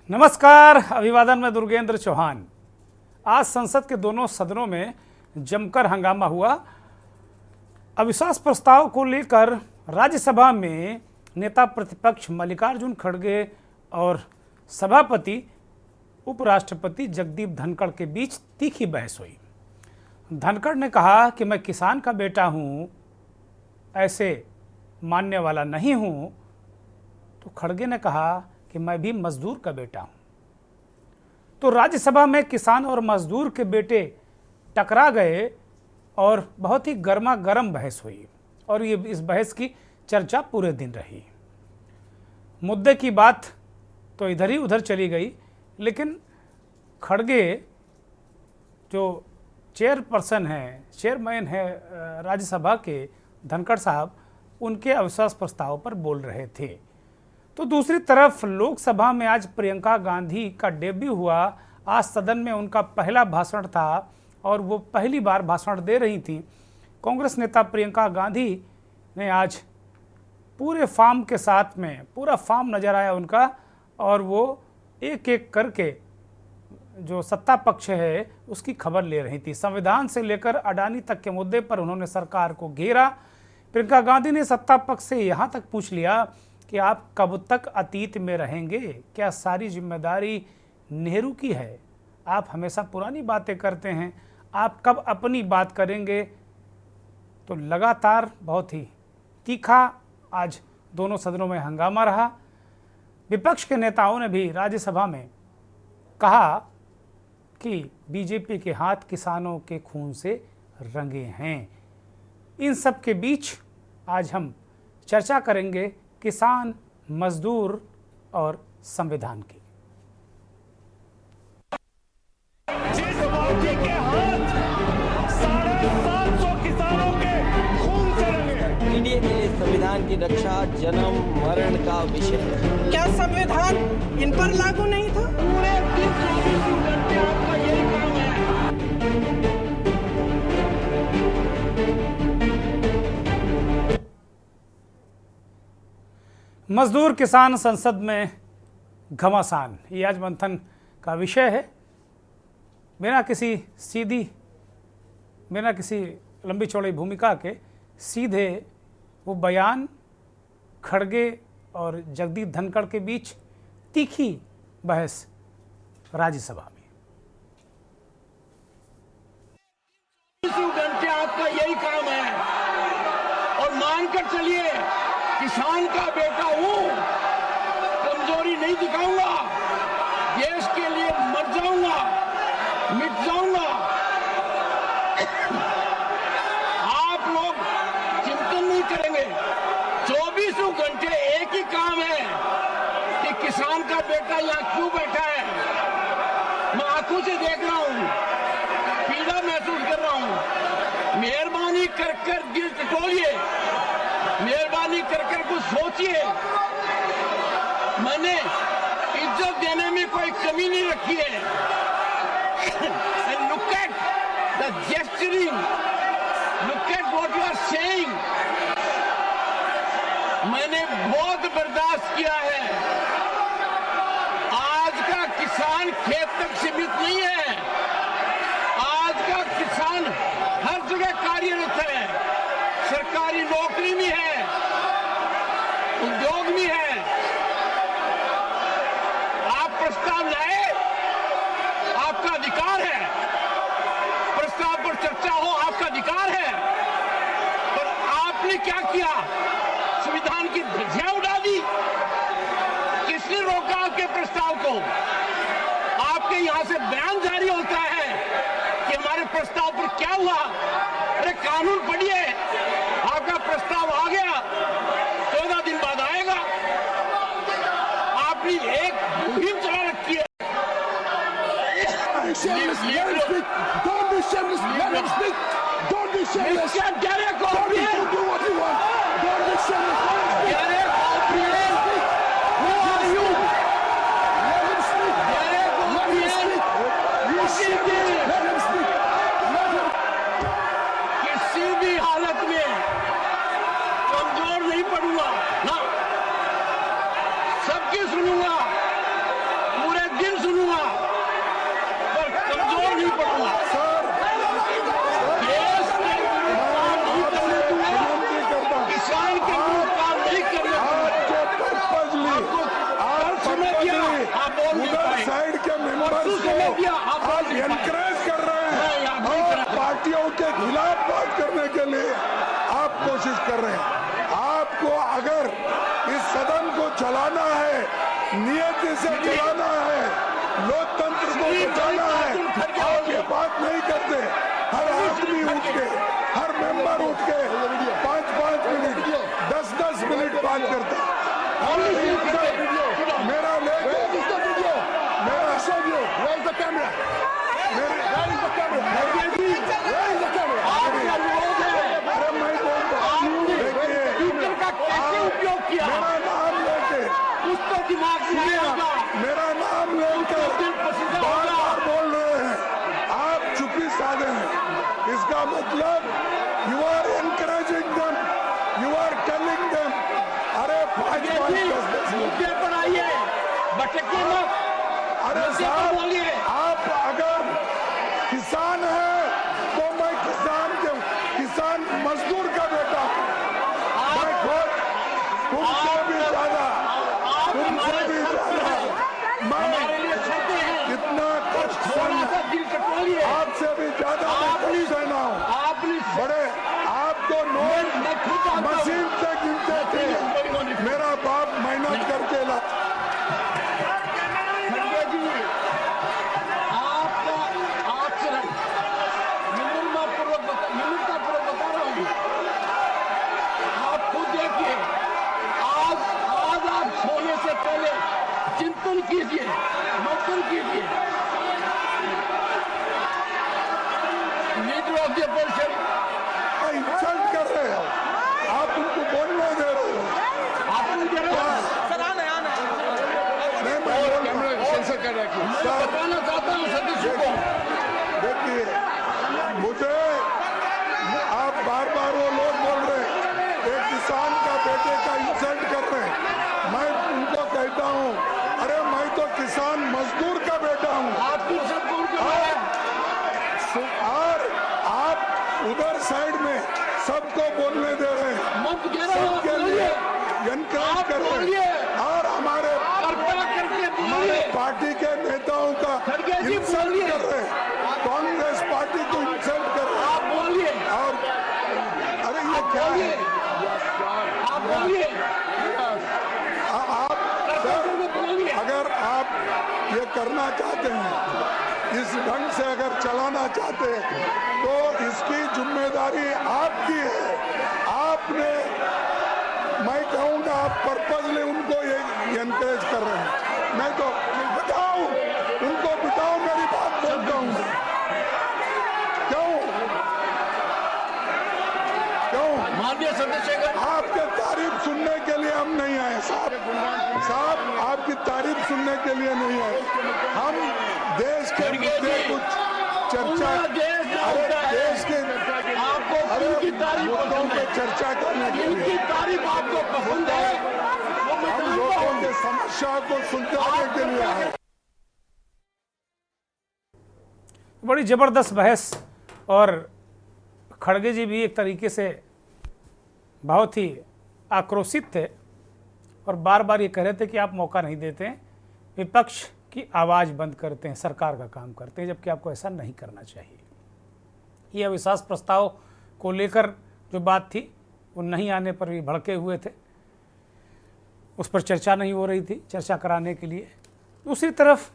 नमस्कार, अभिवादन में दुर्गेंद्र चौहान। आज संसद के दोनों सदनों में जमकर हंगामा हुआ। अविश्वास प्रस्ताव को लेकर राज्यसभा में नेता प्रतिपक्ष मल्लिकार्जुन खड़गे और सभापति उपराष्ट्रपति जगदीप धनखड़ के बीच तीखी बहस हुई। धनखड़ ने कहा कि मैं किसान का बेटा हूं, ऐसे मानने वाला नहीं हूं, तो खड़गे ने कहा कि मैं भी मजदूर का बेटा हूं। तो राज्यसभा में किसान और मजदूर के बेटे टकरा गए और बहुत ही गर्मा गर्म बहस हुई और ये इस बहस की चर्चा पूरे दिन रही। मुद्दे की बात तो इधर ही उधर चली गई, लेकिन खड़गे जो चेयरमैन है राज्यसभा के, धनखड़ साहब, उनके अविश्वास प्रस्ताव पर बोल रहे थे। तो दूसरी तरफ लोकसभा में आज प्रियंका गांधी का डेब्यू हुआ। आज सदन में उनका पहला भाषण था और वो पहली बार भाषण दे रही थी। कांग्रेस नेता प्रियंका गांधी ने आज पूरे फॉर्म के साथ में, पूरा फॉर्म नजर आया उनका, और वो एक एक करके जो सत्ता पक्ष है उसकी खबर ले रही थी। संविधान से लेकर अडानी तक के मुद्दे पर उन्होंने सरकार को घेरा। प्रियंका गांधी ने सत्ता पक्ष से यहाँ तक पूछ लिया कि आप कब तक अतीत में रहेंगे? क्या सारी जिम्मेदारी नेहरू की है? आप हमेशा पुरानी बातें करते हैं, आप कब अपनी बात करेंगे? तो लगातार बहुत ही तीखा आज दोनों सदनों में हंगामा रहा। विपक्ष के नेताओं ने भी राज्यसभा में कहा कि बीजेपी के हाथ किसानों के खून से रंगे हैं। इन सब के बीच आज हम चर्चा करेंगे किसान, मजदूर और संविधान की। जिस पार्टी के हाथ 750 किसानों के खून से रंगे। इंडिया के लिए संविधान की रक्षा जन्म मरण का विषय है। क्या संविधान इन पर लागू नहीं था? पूरे दिन 24 घंटे आपका यही काम है। मजदूर किसान संसद में घमासान, ये आज मंथन का विषय है। बिना किसी लंबी चौड़ी भूमिका के सीधे वो बयान खड़गे और जगदीप धनखड़ के बीच तीखी बहस राज्यसभा में। 24 घंटे आपका यही काम है और मानकर चलिए, किसान का बेटा हूं, कमजोरी नहीं दिखाऊंगा, देश के लिए मर जाऊंगा, मिट जाऊंगा। आप लोग चिंतन नहीं करेंगे। 24 घंटे एक ही काम है कि किसान का बेटा यहाँ क्यों बैठा है। मैं आंखों से देख रहा हूं, पीड़ा महसूस कर रहा हूं। मेहरबानी कर दिल टटोलिए, मेहरबानी कर कुछ सोचिए। मैंने इज्जत देने में कोई कमी नहीं रखी है। And look at the gesturing, look at what you are saying. मैंने बहुत बर्दाश्त किया है। आज का किसान खेत तक सीमित नहीं है। आज का किसान हर जगह कार्यरत है, सरकारी नौकरी में है, उद्योग में है। आप प्रस्ताव लाए, आपका अधिकार है। प्रस्ताव पर चर्चा हो, आपका अधिकार है। पर आपने क्या किया? संविधान की धज्जियां उड़ा दी। किसने रोका आपके प्रस्ताव को? आपके यहां से बयान जारी होता है कि हमारे प्रस्ताव पर क्या हुआ। अरे कानून पढ़िए, आपका प्रस्ताव आ गया, 14 दिन बाद आएगा। आपने एक मुहिम चला रखी है। Don't be shameless. Let him speak. Don't be shameless. Mr. Derek Don't O'Brien. do what you want. Don't be shameless. Derek O'Brien. Who are you? Let him speak. Derek Let him O'Brien. speak. Let him speak. Let him. किसी भी हालत में कमजोर नहीं पड़ूंगा ना, सबकी सुनूंगा। पूरे चलाना है, नियति से चलाना है, लोकतंत्र को बचाना है। आप ये बात नहीं करते। हर आदमी उठ के, हर मेंबर उठ के 5-5 मिनट, 10-10 मिनट बात करता। मेरा उपयोग किया मेरा नाम लेके, उसको दिमाग में आएगा। मेरा नाम लेकर बार-बार बोल रहे हैं, आप चुप्पी साधे हैं। इसका मतलब you are encouraging them, you are telling them, अरे 5-5 10-10 मुद्दे पर आइए, भटकिए मत। अरे साहब, आप अगर किसान हैं तो मैं किसान मजदूर का बेटा हूं। मैं खुद तुमसे भी ज्यादा मैं इतना कष्ट सहना, आपसे भी ज्यादा मैं सहना हूं। बड़े आप तो नोट मशीन से गिनते थे, मेरा बाप मेहनत करके ला। चिंतन कीजिए, मंथन कीजिए। Leader of the opposition insult कर रहे हो, आप उनको बोलने दे रहे हो। आप दे रहे हो सर, आना नहीं, मैं सेंसर कर रहा हूं। बताना चाहता हूँ सदस्यों को, देखिए, मुझे आप बार-बार वो लोग बोल रहे हैं, एक किसान का बेटे का इंसल्ट कर रहे हैं। मैं उनको कहता हूँ, अरे मैं तो किसान मजदूर का बेटा हूँ। आपकी सबको और आप उधर साइड में सबको बोलने दे रहे हैं, मत कह रहे हो, सबके लिए एनकरेज कर रहे हैं। और हमारे पार्टी के नेताओं का इंसल्ट कर रहे हैं, कांग्रेस पार्टी को इंसल्ट कर रहे हैं। आप बोलिए, और अरे ये क्या है? आप बोलिए, आप अगर आप ये करना चाहते हैं, इस ढंग से अगर चलाना चाहते हैं, तो इसकी जिम्मेदारी आपकी है। आपने, मैं कहूँगा, आप पर्पजली उनको ये एनकरेज कर रहे हैं। मैं तो बताओ, उनको बताओ, मेरी बात बोलता हूँ। क्यों माननीय सदस्य, आपके तारीफ सुनने के लिए हम नहीं आए साहब, आपकी तारीफ सुनने के लिए नहीं आए। हम देश के मुद्दे कुछ चर्चा, देश के मुद्दों पे चर्चा करने के लिए, तारीफ आपको पसंद है, हम लोगों के समस्या को सुलझाने के लिए आए। बड़ी जबरदस्त बहस, और खड़गे जी भी एक तरीके से बहुत ही आक्रोशित थे और बार बार ये कह रहे थे कि आप मौका नहीं देते हैं, विपक्ष की आवाज़ बंद करते हैं, सरकार का काम करते हैं, जबकि आपको ऐसा नहीं करना चाहिए। ये अविश्वास प्रस्ताव को लेकर जो बात थी, वो नहीं आने पर भी भड़के हुए थे, उस पर चर्चा नहीं हो रही थी, चर्चा कराने के लिए। दूसरी तरफ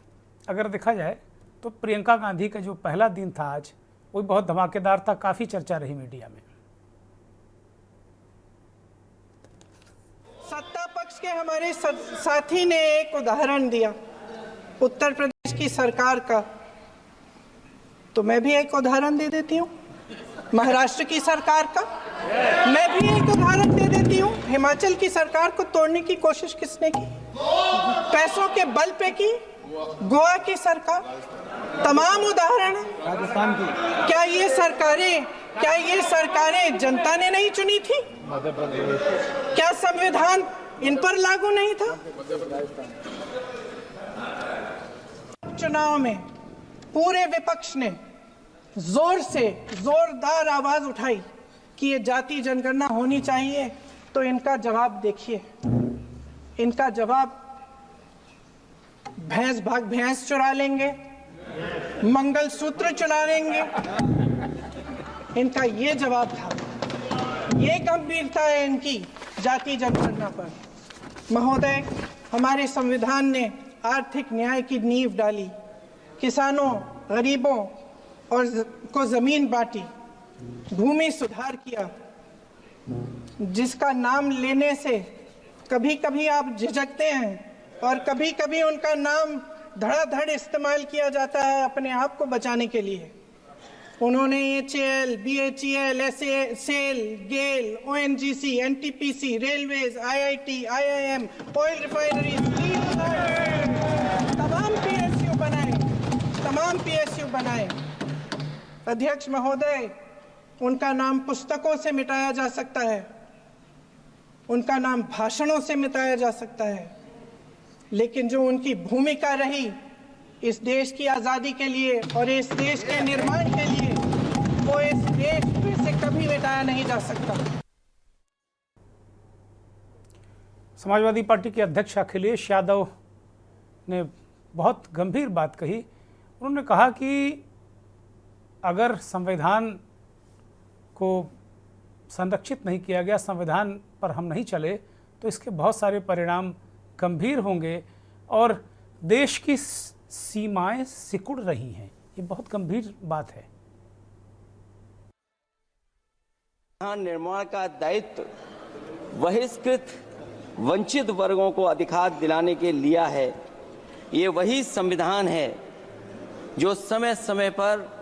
अगर देखा जाए तो प्रियंका गांधी का जो पहला दिन था आज, वो बहुत धमाकेदार था, काफ़ी चर्चा रही मीडिया में। सत्ता पक्ष के हमारे साथी ने एक उदाहरण दिया उत्तर प्रदेश की सरकार का, तो मैं भी एक उदाहरण दे देती हूँ महाराष्ट्र की सरकार का। मैं भी एक उदाहरण दे देती हूँ हिमाचल की सरकार को तोड़ने की कोशिश किसने की, पैसों के बल पे की, गोवा की सरकार। तमाम उदाहरण राजस्थान की, क्या ये सरकारें जनता ने नहीं चुनी थी? क्या संविधान इन पर लागू नहीं था? चुनाव में पूरे विपक्ष ने जोरदार आवाज उठाई कि ये जाति जनगणना होनी चाहिए, तो इनका जवाब देखिए। इनका जवाब भैंस भाग भैंस चुरा लेंगे, मंगलसूत्र चुरा लेंगे, इनका ये जवाब था। ये गंभीरता है इनकी जाति जनगणना पर। महोदय, हमारे संविधान ने आर्थिक न्याय की नींव डाली, किसानों, गरीबों और को जमीन बांटी, भूमि सुधार किया, जिसका नाम लेने से कभी कभी आप झिझकते हैं और कभी कभी उनका नाम धड़ाधड़ इस्तेमाल किया जाता है अपने आप को बचाने के लिए। उन्होंने HAL, BHEL, SAIL, GAIL, ONGC, NTPC, railways, IIT, IIM, oil refineries, तमाम PSU बनाए। अध्यक्ष महोदय, उनका नाम पुस्तकों से मिटाया जा सकता है, उनका नाम भाषणों से मिटाया जा सकता है, लेकिन जो उनकी भूमिका रही इस देश की आज़ादी के लिए और इस देश के निर्माण के लिए, वो इस देश में से कभी मिटाया नहीं जा सकता। समाजवादी पार्टी के अध्यक्ष अखिलेश यादव ने बहुत गंभीर बात कही। उन्होंने कहा कि अगर संविधान को संरक्षित नहीं किया गया, संविधान पर हम नहीं चले, तो इसके बहुत सारे परिणाम गंभीर होंगे और देश की सीमाएं सिकुड़ रही हैं। ये बहुत गंभीर बात है। निर्माण का दायित्व बहिष्कृत वंचित वर्गों को अधिकार दिलाने के लिया है। ये वही संविधान है जो समय समय पर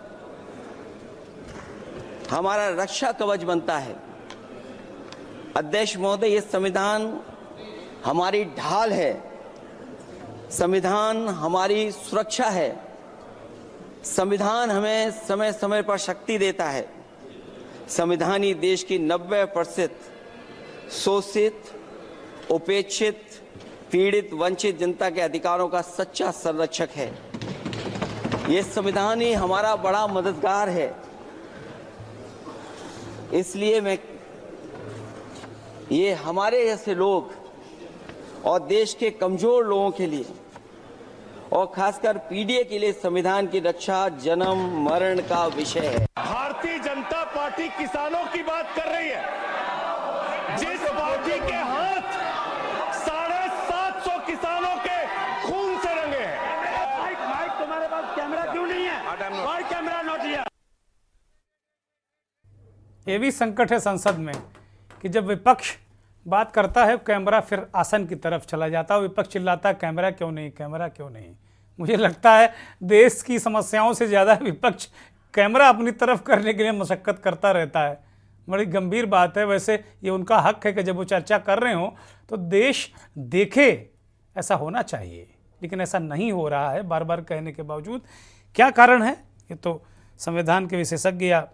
हमारा रक्षा कवच बनता है। अध्यक्ष महोदय, ये संविधान हमारी ढाल है, संविधान हमारी सुरक्षा है, संविधान हमें समय समय पर शक्ति देता है। संविधान ही देश की 90% शोषित, उपेक्षित, पीड़ित, वंचित जनता के अधिकारों का सच्चा संरक्षक है। ये संविधान ही हमारा बड़ा मददगार है। इसलिए ये हमारे जैसे लोग और देश के कमजोर लोगों के लिए और खासकर पीडीए के लिए संविधान की रक्षा जन्म मरण का विषय है। भारतीय जनता पार्टी किसानों की बात कर रही है, जिस पार्टी के हाथ 750 किसानों के खून से रंगे हैं। माइक तुम्हारे पास कैमरा क्यों नहीं है? और कैमरा नोट लिया। ये भी संकट है संसद में कि जब विपक्ष बात करता है, कैमरा फिर आसन की तरफ चला जाता है। विपक्ष चिल्लाता है, कैमरा क्यों नहीं, कैमरा क्यों नहीं। मुझे लगता है देश की समस्याओं से ज़्यादा विपक्ष कैमरा अपनी तरफ करने के लिए मशक्कत करता रहता है। बड़ी गंभीर बात है। वैसे ये उनका हक है कि जब वो चर्चा कर रहे हो तो देश देखे, ऐसा होना चाहिए, लेकिन ऐसा नहीं हो रहा है बार बार कहने के बावजूद। क्या कारण है, ये तो संविधान के विशेषज्ञ या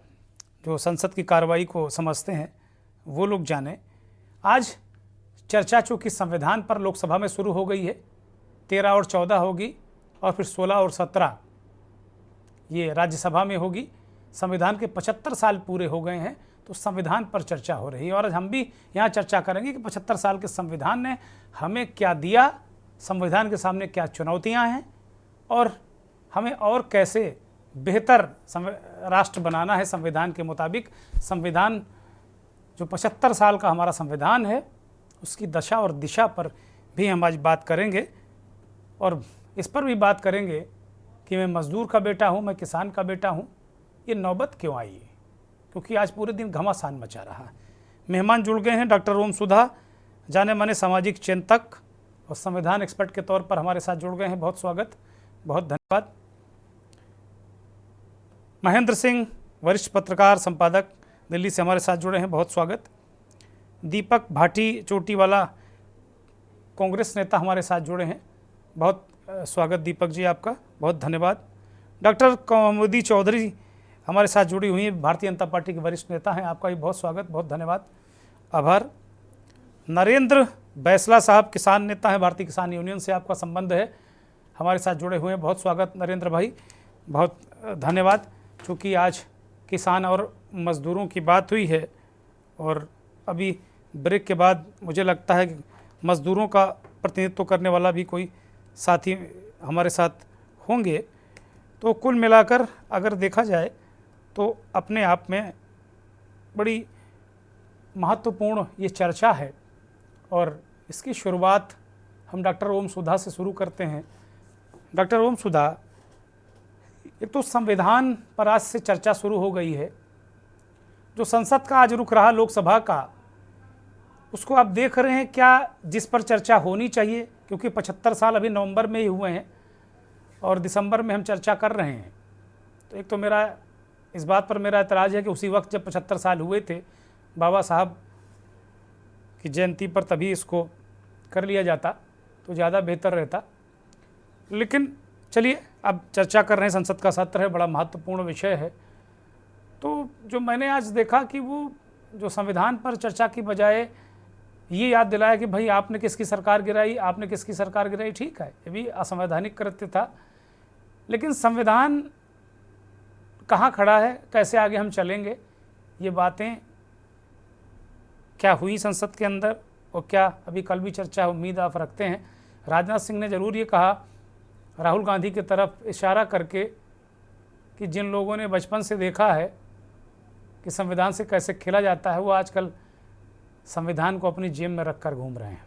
जो संसद की कार्रवाई को समझते हैं वो लोग जाने। आज चर्चा चूँकि संविधान पर लोकसभा में शुरू हो गई है, 13 और 14 होगी और फिर 16 और 17 ये राज्यसभा में होगी। संविधान के 75 साल पूरे हो गए हैं, तो संविधान पर चर्चा हो रही है और आज हम भी यहाँ चर्चा करेंगे कि 75 साल के संविधान ने हमें क्या दिया, संविधान के सामने क्या चुनौतियाँ हैं और हमें और कैसे बेहतर राष्ट्र बनाना है संविधान के मुताबिक। संविधान जो 75 साल का हमारा संविधान है, उसकी दशा और दिशा पर भी हम आज बात करेंगे और इस पर भी बात करेंगे कि मैं मज़दूर का बेटा हूँ, मैं किसान का बेटा हूँ, ये नौबत क्यों आई है, क्योंकि आज पूरे दिन घमासान मचा रहा है। मेहमान जुड़ गए हैं डॉक्टर ओम सुधा, जाने माने सामाजिक चिंतक और संविधान एक्सपर्ट के तौर पर हमारे साथ जुड़ गए हैं। बहुत स्वागत, बहुत धन्यवाद। महेंद्र सिंह, वरिष्ठ पत्रकार संपादक, दिल्ली से हमारे साथ जुड़े हैं, बहुत स्वागत। दीपक भाटी चोटीवाला, कांग्रेस नेता, हमारे साथ जुड़े हैं, बहुत स्वागत दीपक जी आपका, बहुत धन्यवाद। डॉक्टर कौमुदी चौधरी हमारे साथ जुड़ी हुई हैं, भारतीय जनता पार्टी के वरिष्ठ नेता हैं, आपका भी बहुत स्वागत, बहुत धन्यवाद, आभार। नरेंद्र बैसला साहब, किसान नेता हैं, भारतीय किसान यूनियन से आपका संबंध है, हमारे साथ जुड़े हुए हैं, बहुत स्वागत नरेंद्र भाई, बहुत धन्यवाद। चूँकि आज किसान और मज़दूरों की बात हुई है और अभी ब्रेक के बाद मुझे लगता है कि मज़दूरों का प्रतिनिधित्व करने वाला भी कोई साथी हमारे साथ होंगे, तो कुल मिलाकर अगर देखा जाए तो अपने आप में बड़ी महत्वपूर्ण ये चर्चा है और इसकी शुरुआत हम डॉक्टर ओम सुधा से शुरू करते हैं। डॉक्टर ओम सुधा, एक तो संविधान पर आज से चर्चा शुरू हो गई है। जो संसद का आज रुख रहा लोकसभा का, उसको आप देख रहे हैं क्या जिस पर चर्चा होनी चाहिए? क्योंकि 75 साल अभी नवंबर में ही हुए हैं और दिसंबर में हम चर्चा कर रहे हैं। तो एक तो मेरा इस बात पर मेरा एतराज़ है कि उसी वक्त जब 75 साल हुए थे बाबा साहब की जयंती पर, तभी इसको कर लिया जाता तो ज़्यादा बेहतर रहता। लेकिन चलिए, अब चर्चा कर रहे हैं, संसद का सत्र है, बड़ा महत्वपूर्ण विषय है। तो जो मैंने आज देखा कि वो जो संविधान पर चर्चा की बजाय ये याद दिलाया कि भाई आपने किसकी सरकार गिराई, आपने किसकी सरकार गिराई। ठीक है, ये भी असंवैधानिक कृत्य था, लेकिन संविधान कहाँ खड़ा है, कैसे आगे हम चलेंगे, ये बातें क्या हुई संसद के अंदर और क्या अभी कल भी चर्चा उम्मीद आप रखते हैं। राजनाथ सिंह ने ज़रूर ये कहा राहुल गांधी की तरफ इशारा करके कि जिन लोगों ने बचपन से देखा है कि संविधान से कैसे खेला जाता है, वो आजकल संविधान को अपनी जेब में रखकर घूम रहे हैं।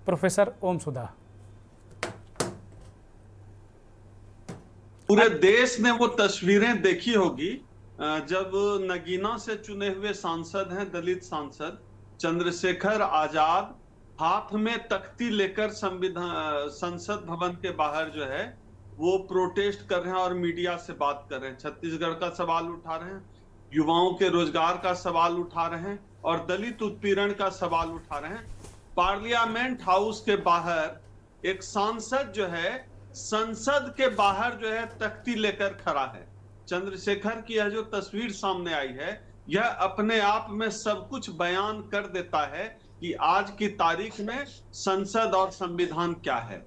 प्रोफेसर ओम सुधा। पूरे देश ने वो तस्वीरें देखी होगी जब नगीना से चुने हुए सांसद हैं, दलित सांसद चंद्रशेखर आजाद, हाथ में तख्ती लेकर संसद भवन के बाहर जो है वो प्रोटेस्ट कर रहे हैं और मीडिया से बात कर रहे हैं। छत्तीसगढ़ का सवाल उठा रहे हैं, युवाओं के रोजगार का सवाल उठा रहे हैं और दलित उत्पीड़न का सवाल उठा रहे हैं। पार्लियामेंट हाउस के बाहर एक सांसद जो है संसद के बाहर जो है तख्ती लेकर खड़ा है। चंद्रशेखर की यह जो तस्वीर सामने आई है, यह अपने आप में सब कुछ बयान कर देता है कि आज की तारीख में संसद और संविधान क्या है।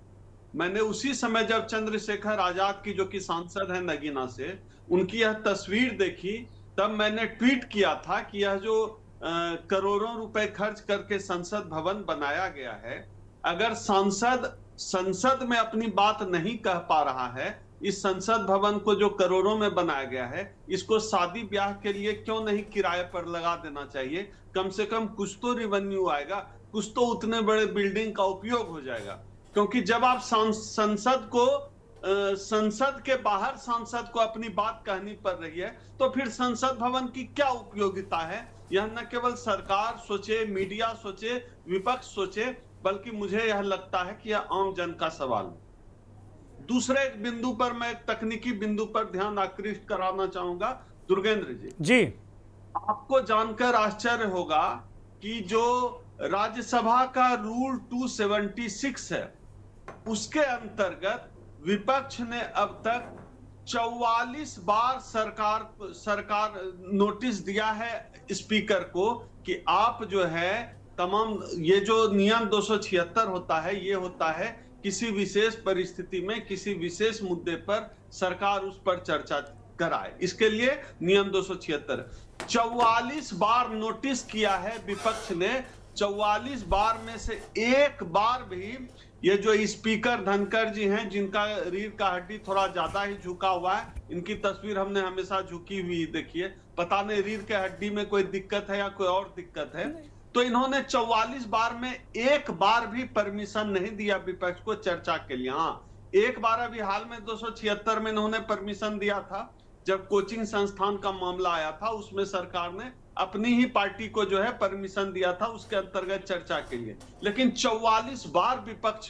मैंने उसी समय जब चंद्रशेखर आजाद की, जो कि सांसद है नगीना से, उनकी यह तस्वीर देखी, तब मैंने ट्वीट किया था कि यह जो करोड़ों रुपए खर्च करके संसद भवन बनाया गया है, अगर सांसद संसद में अपनी बात नहीं कह पा रहा है, इस संसद भवन को जो करोड़ों में बनाया गया है, इसको शादी ब्याह के लिए क्यों नहीं किराए पर लगा देना चाहिए? कम से कम कुछ तो रेवेन्यू आएगा, कुछ तो उतने बड़े बिल्डिंग का उपयोग हो जाएगा। क्योंकि जब आप संसद के बाहर सांसद को अपनी बात कहनी पड़ रही है, तो फिर संसद भवन की क्या उपयोगिता है? यह न केवल सरकार सोचे, मीडिया सोचे, विपक्ष सोचे, बल्कि मुझे यह लगता है कि यह आम जन का सवाल है। दूसरे एक बिंदु पर, मैं तकनीकी बिंदु पर ध्यान आकृष्ट कराना चाहूंगा। दुर्गेंद्र जी, आपको जानकर आश्चर्य होगा कि जो राज्यसभा का रूल 276 है, उसके अंतर्गत विपक्ष ने अब तक 44 बार सरकार नोटिस दिया है स्पीकर को कि आप जो है तमाम, ये जो नियम 276 होता है, ये होता है किसी विशेष परिस्थिति में किसी विशेष मुद्दे पर सरकार उस पर चर्चा कराए, इसके लिए नियम 276। 44 बार नोटिस किया है विपक्ष ने। 44 बार में से एक बार भी ये जो स्पीकर धनखड़ जी हैं, जिनका रीढ़ का हड्डी थोड़ा ज्यादा ही झुका हुआ है, इनकी तस्वीर हमने हमेशा झुकी हुई देखी है, पता नहीं रीढ़ के हड्डी में कोई दिक्कत है या कोई और दिक्कत है। तो इन्होंने 44 बार में एक बार भी परमिशन नहीं दिया विपक्ष को चर्चा के लिए। हाँ, एक बार अभी हाल में 276 में इन्होंने परमिशन दिया था, जब कोचिंग संस्थान का मामला आया था, उसमें सरकार ने अपनी ही पार्टी को जो है परमिशन दिया था उसके अंतर्गत चर्चा के लिए। लेकिन 44 बार विपक्ष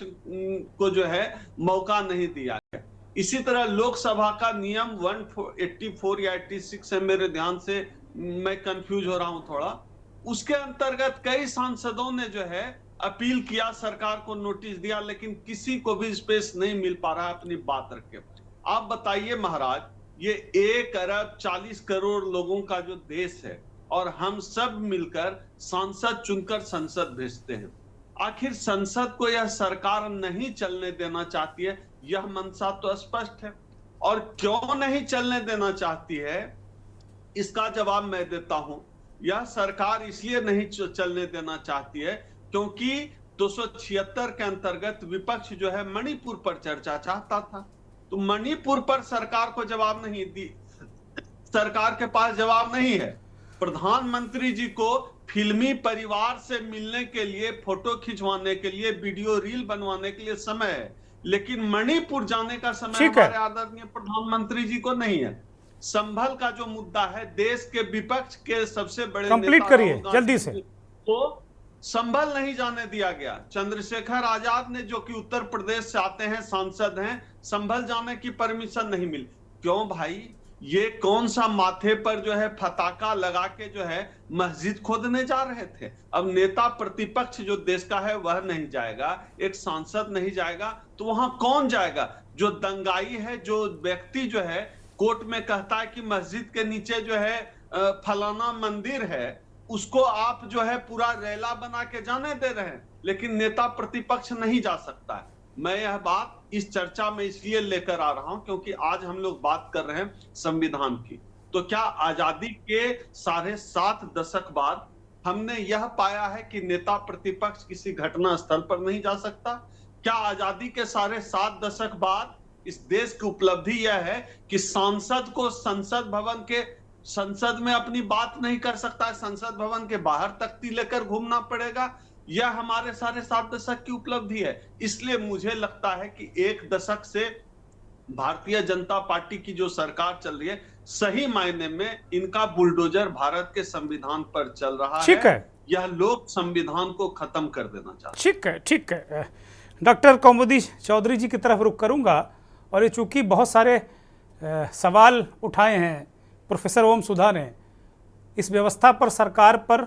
को जो है मौका नहीं दिया है। इसी तरह लोकसभा का नियम 184 या 86 है, मेरे ध्यान से, मैं कंफ्यूज हो रहा हूं थोड़ा, उसके अंतर्गत कई सांसदों ने जो है अपील किया, सरकार को नोटिस दिया, लेकिन किसी को भी स्पेस नहीं मिल पा रहा अपनी बात रखे। आप बताइए महाराज, ये 1 अरब 40 करोड़ लोगों का जो देश है और हम सब मिलकर सांसद चुनकर संसद भेजते हैं, आखिर संसद को यह सरकार नहीं चलने देना चाहती है, यह मंशा तो स्पष्ट है। और क्यों नहीं चलने देना चाहती है, इसका जवाब मैं देता हूं। यह सरकार इसलिए नहीं चलने देना चाहती है क्योंकि 276 के अंतर्गत विपक्ष जो है मणिपुर पर चर्चा चाहता था, तो मणिपुर पर सरकार को जवाब नहीं दी, सरकार के पास जवाब नहीं है। प्रधानमंत्री जी को फिल्मी परिवार से मिलने के लिए, फोटो खिंचवाने के लिए, वीडियो रील बनवाने के लिए समय है, लेकिन मणिपुर जाने का समय हमारे आदरणीय प्रधानमंत्री जी को नहीं है। संभल का जो मुद्दा है, देश के विपक्ष के सबसे बड़े कंप्लीट करिए जल्दी से, तो संभल नहीं जाने दिया गया। चंद्रशेखर आजाद ने, जो कि उत्तर प्रदेश से आते हैं, सांसद हैं, संभल जाने की परमिशन नहीं मिली। क्यों भाई? ये कौन सा माथे पर जो है फटाका लगा के जो है मस्जिद खोदने जा रहे थे? अब नेता प्रतिपक्ष जो देश का है वह नहीं जाएगा, एक सांसद नहीं जाएगा, तो वहां कौन जाएगा? जो दंगाई है, जो व्यक्ति जो है कोर्ट में कहता है कि मस्जिद के नीचे जो है फलाना मंदिर है, उसको आप जो है पूरा रैला बना के जाने दे रहे हैं, लेकिन नेता प्रतिपक्ष नहीं जा सकता है। मैं यह बात इस चर्चा में इसलिए लेकर आ रहा हूं क्योंकि आज हम लोग बात कर रहे हैं संविधान की। तो क्या आजादी के 7.5 दशक बाद हमने यह पाया है कि नेता प्रतिपक्ष किसी घटना स्थल पर नहीं जा सकता? क्या आजादी के 7.5 दशक बाद इस देश की उपलब्धि यह है कि सांसद को संसद में अपनी बात नहीं कर सकता है, संसद भवन के बाहर तख्ती लेकर घूमना पड़ेगा? यह हमारे 7.5 दशक की उपलब्धि है। इसलिए मुझे लगता है कि 1 दशक से भारतीय जनता पार्टी की जो सरकार चल रही है, सही मायने में इनका बुलडोजर भारत के संविधान पर चल रहा है। यह लोग संविधान को खत्म कर देना चाहते हैं। ठीक है। डॉक्टर कौमुदी चौधरी जी की तरफ रुख करूंगा, और ये चूंकि बहुत सारे सवाल उठाए हैं प्रोफेसर ओम सुधा ने इस व्यवस्था पर, सरकार पर।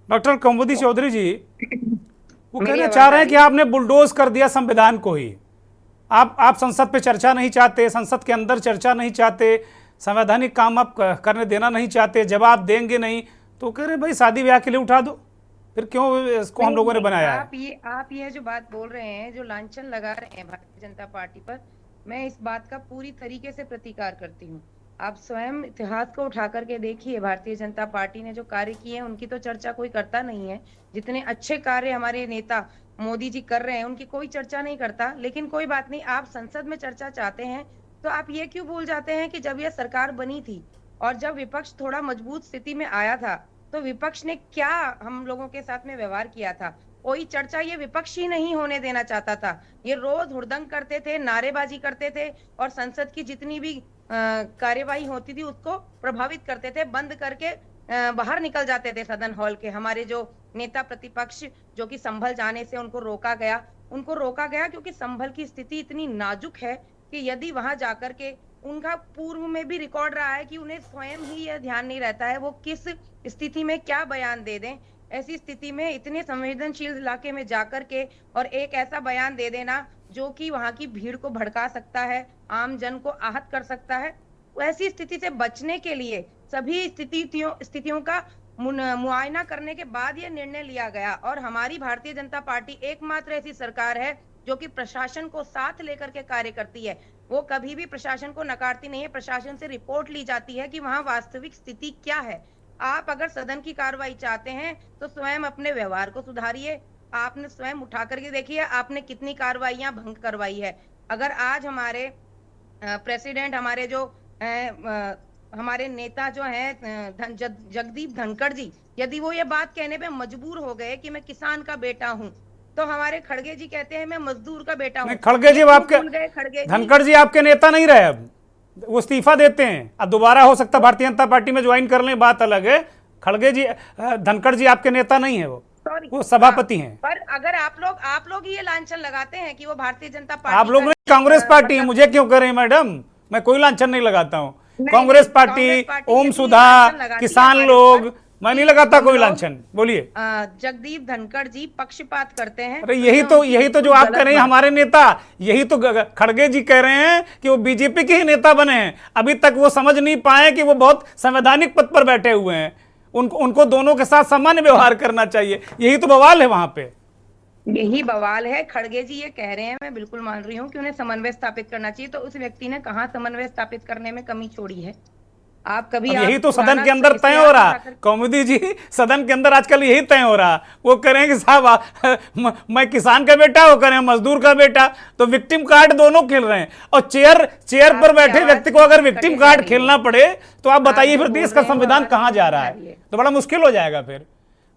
डॉक्टर कौमुदी चौधरी जी वो कहना चाह रहे हैं कि आपने बुलडोज कर दिया संविधान को ही। आप संसद पे चर्चा नहीं चाहते, संसद के अंदर चर्चा नहीं चाहते, संवैधानिक काम आप करने देना नहीं चाहते, जवाब देंगे नहीं, तो कह रहे भाई शादी ब्याह के लिए उठा दो, फिर क्यों इसको हम लोगों ने बनाया है? आप ये जो बात बोल रहे हैं, जो लांछन लगा रहे हैं भारतीय जनता पार्टी पर, मैं इस बात का पूरी तरीके से प्रतिकार करती हूँ। आप स्वयं इतिहास को उठा करके देखिए, भारतीय जनता पार्टी ने जो कार्य किए हैं उनकी तो चर्चा कोई करता नहीं है। जितने अच्छे कार्य हमारे नेता मोदी जी कर रहे हैं उनकी कोई चर्चा नहीं करता। लेकिन कोई बात नहीं, आप संसद में चर्चा चाहते हैं तो आप ये क्यों भूल जाते हैं कि जब यह सरकार बनी थी और जब विपक्ष थोड़ा मजबूत स्थिति में आया था तो विपक्ष ने क्या हम लोगों के साथ में व्यवहार किया था? कोई चर्चा ये विपक्ष ही नहीं होने देना चाहता था। ये रोज हुड़दंग करते थे, नारेबाजी करते थे, और संसद की जितनी भी कार्यवाही होती थी उसको प्रभावित करते थे, बंद करके बाहर निकल जाते थे सदन हॉल के। हमारे जो नेता प्रतिपक्ष जो कि संभल जाने से उनको रोका गया क्योंकि संभल की स्थिति इतनी नाजुक है कि यदि वहां जाकर के, उनका पूर्व में भी रिकॉर्ड रहा है कि उन्हें स्वयं ही यह ध्यान नहीं रहता है वो किस स्थिति में क्या बयान दे दें। ऐसी स्थिति में इतने संवेदनशील इलाके में जाकर के और एक ऐसा बयान दे देना जो कि वहां की भीड़ को भड़का सकता है, आम जन को आहत कर सकता है, ऐसी स्थिति से बचने के लिए सभी स्थितियों का मुआयना करने के बाद यह निर्णय लिया गया। और हमारी भारतीय जनता पार्टी एकमात्र ऐसी सरकार है जो कि प्रशासन को साथ लेकर के कार्य करती है। वो कभी भी प्रशासन को नकारती नहीं है। प्रशासन से रिपोर्ट ली जाती है कि वहां वास्तविक स्थिति क्या है। आप अगर सदन की कार्रवाई चाहते हैं तो स्वयं अपने व्यवहार को सुधारिए। आपने स्वयं उठा करके देखिए आपने कितनी कार्रवाइयां भंग करवाई है। अगर आज हमारे प्रेसिडेंट, हमारे जो हमारे नेता जो हैं जगदीप धनखड़ जी, यदि वो ये बात कहने पे मजबूर हो गए कि मैं किसान का बेटा हूं, तो हमारे खड़गे जी कहते हैं मैं मजदूर का बेटा हूं। खड़गे जी आपके, धनखड़ जी आपके नेता नहीं रहे, अब वो इस्तीफा देते हैं, अब दोबारा हो सकता भारतीय जनता पार्टी में ज्वाइन कर लें, बात अलग है। खड़गे जी, धनखड़ जी आपके नेता नहीं है, वो सभापति हैं। पर अगर आप लोग ये लांछन लगाते हैं कि वो भारतीय जनता पार्टी, आप लोग नहीं, कांग्रेस पार्टी है, मुझे क्यों कर रहे हैं मैडम? मैं कोई लांछन नहीं लगाता हूँ। कांग्रेस पार्टी, ओम सुधा, किसान लोग, मैं नहीं लगाता कोई लांछन। बोलिए। जगदीप धनखड़ जी पक्षपात करते हैं। अरे यही तो जो आप कह रहे हैं हमारे नेता, यही तो खड़गे जी कह रहे हैं कि वो बीजेपी के ही नेता बने हैं। अभी तक वो समझ नहीं पाए कि वो बहुत संवैधानिक पद पर बैठे हुए हैं, उनको दोनों के साथ सामान्य व्यवहार करना चाहिए। यही तो बवाल है वहां पे, यही बवाल है। खड़गे जी ये कह रहे हैं, मैं बिल्कुल मान रही हूँ कि उन्हें समन्वय स्थापित करना चाहिए। तो उस व्यक्ति ने कहाँ समन्वय स्थापित करने में कमी छोड़ी है? आप कभी अब यही आप तो सदन पुराना के अंदर तय इतिहास हो रहा उठाकर- कौमुदी जी, सदन के अंदर आजकल यही तय हो रहा। वो करें कि साहब मैं किसान का बेटा, वो करें मजदूर का बेटा, तो विक्टिम कार्ड दोनों खेल रहे हैं। और चेयर पर आपकी बैठे आवाज व्यक्ति को अगर कटे विक्टिम जा कार्ड रही है। खेलना पड़े तो आप बताइए जो फिर बोल देश का रहे हैं वो संविधान आवाज कहाँ जा कटे रहा जा है? रही है। तो बड़ा मुश्किल हो जाएगा फिर।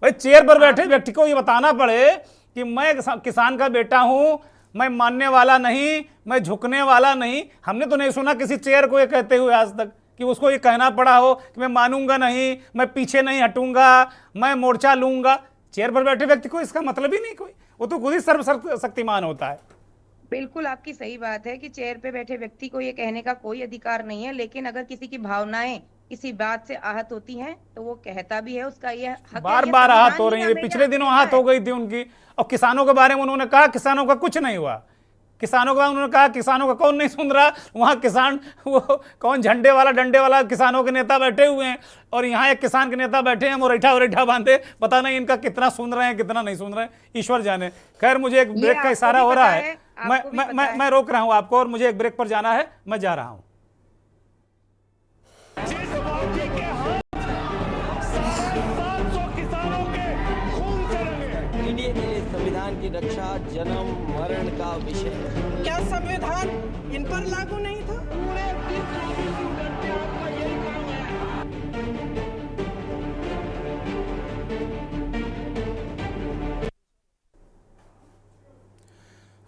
भाई चेयर पर बैठे व्यक्ति को ये बताना पड़े कि मैं किसान का बेटा हूं, मैं मानने वाला नहीं, मैं झुकने वाला नहीं। हमने तो नहीं सुना किसी चेयर को ये कहते हुए आज तक कि उसको ये कहना पड़ा हो कि मैं मानूंगा नहीं, मैं पीछे नहीं हटूंगा, मैं मोर्चा लूंगा। चेयर पर बैठे व्यक्ति को इसका मतलब ही नहीं कोई, वो तो खुद ही सर्वशक्तिमान होता है। बिल्कुल आपकी सही बात है कि चेयर पे बैठे व्यक्ति को ये कहने का कोई अधिकार नहीं है, लेकिन अगर किसी की भावनाएं किसी बात से आहत होती हैं तो वो कहता भी है, उसका ये हक है। बार ये बार आहत संविधान हो ही रही है। हमें पिछले ये दिनों हक आहत देता हो है। गई थी उनकी। और किसानों के बारे में उन्होंने कहा किसानों का कुछ नहीं हुआ। किसानों का उन्होंने कहा किसानों का कौन नहीं सुन रहा। वहां किसान वो कौन झंडे वाला डंडे वाला किसानों के नेता बैठे हुए हैं, और यहाँ एक किसान के नेता बैठे हैं मुरैठा उरैठा बांधे। पता नहीं इनका कितना सुन रहे हैं कितना नहीं सुन रहे हैं, ईश्वर जाने। खैर मुझे एक ब्रेक का आपको इशारा भी हो पता रहा है, है। आपको भी पता है। मैं रोक रहा हूं आपको, और मुझे एक ब्रेक पर जाना है, मैं जा रहा हूं। इंडिया के लिए संविधान की रक्षा जन्म मरण का विषय है। क्या संविधान इन पर लागू नहीं था?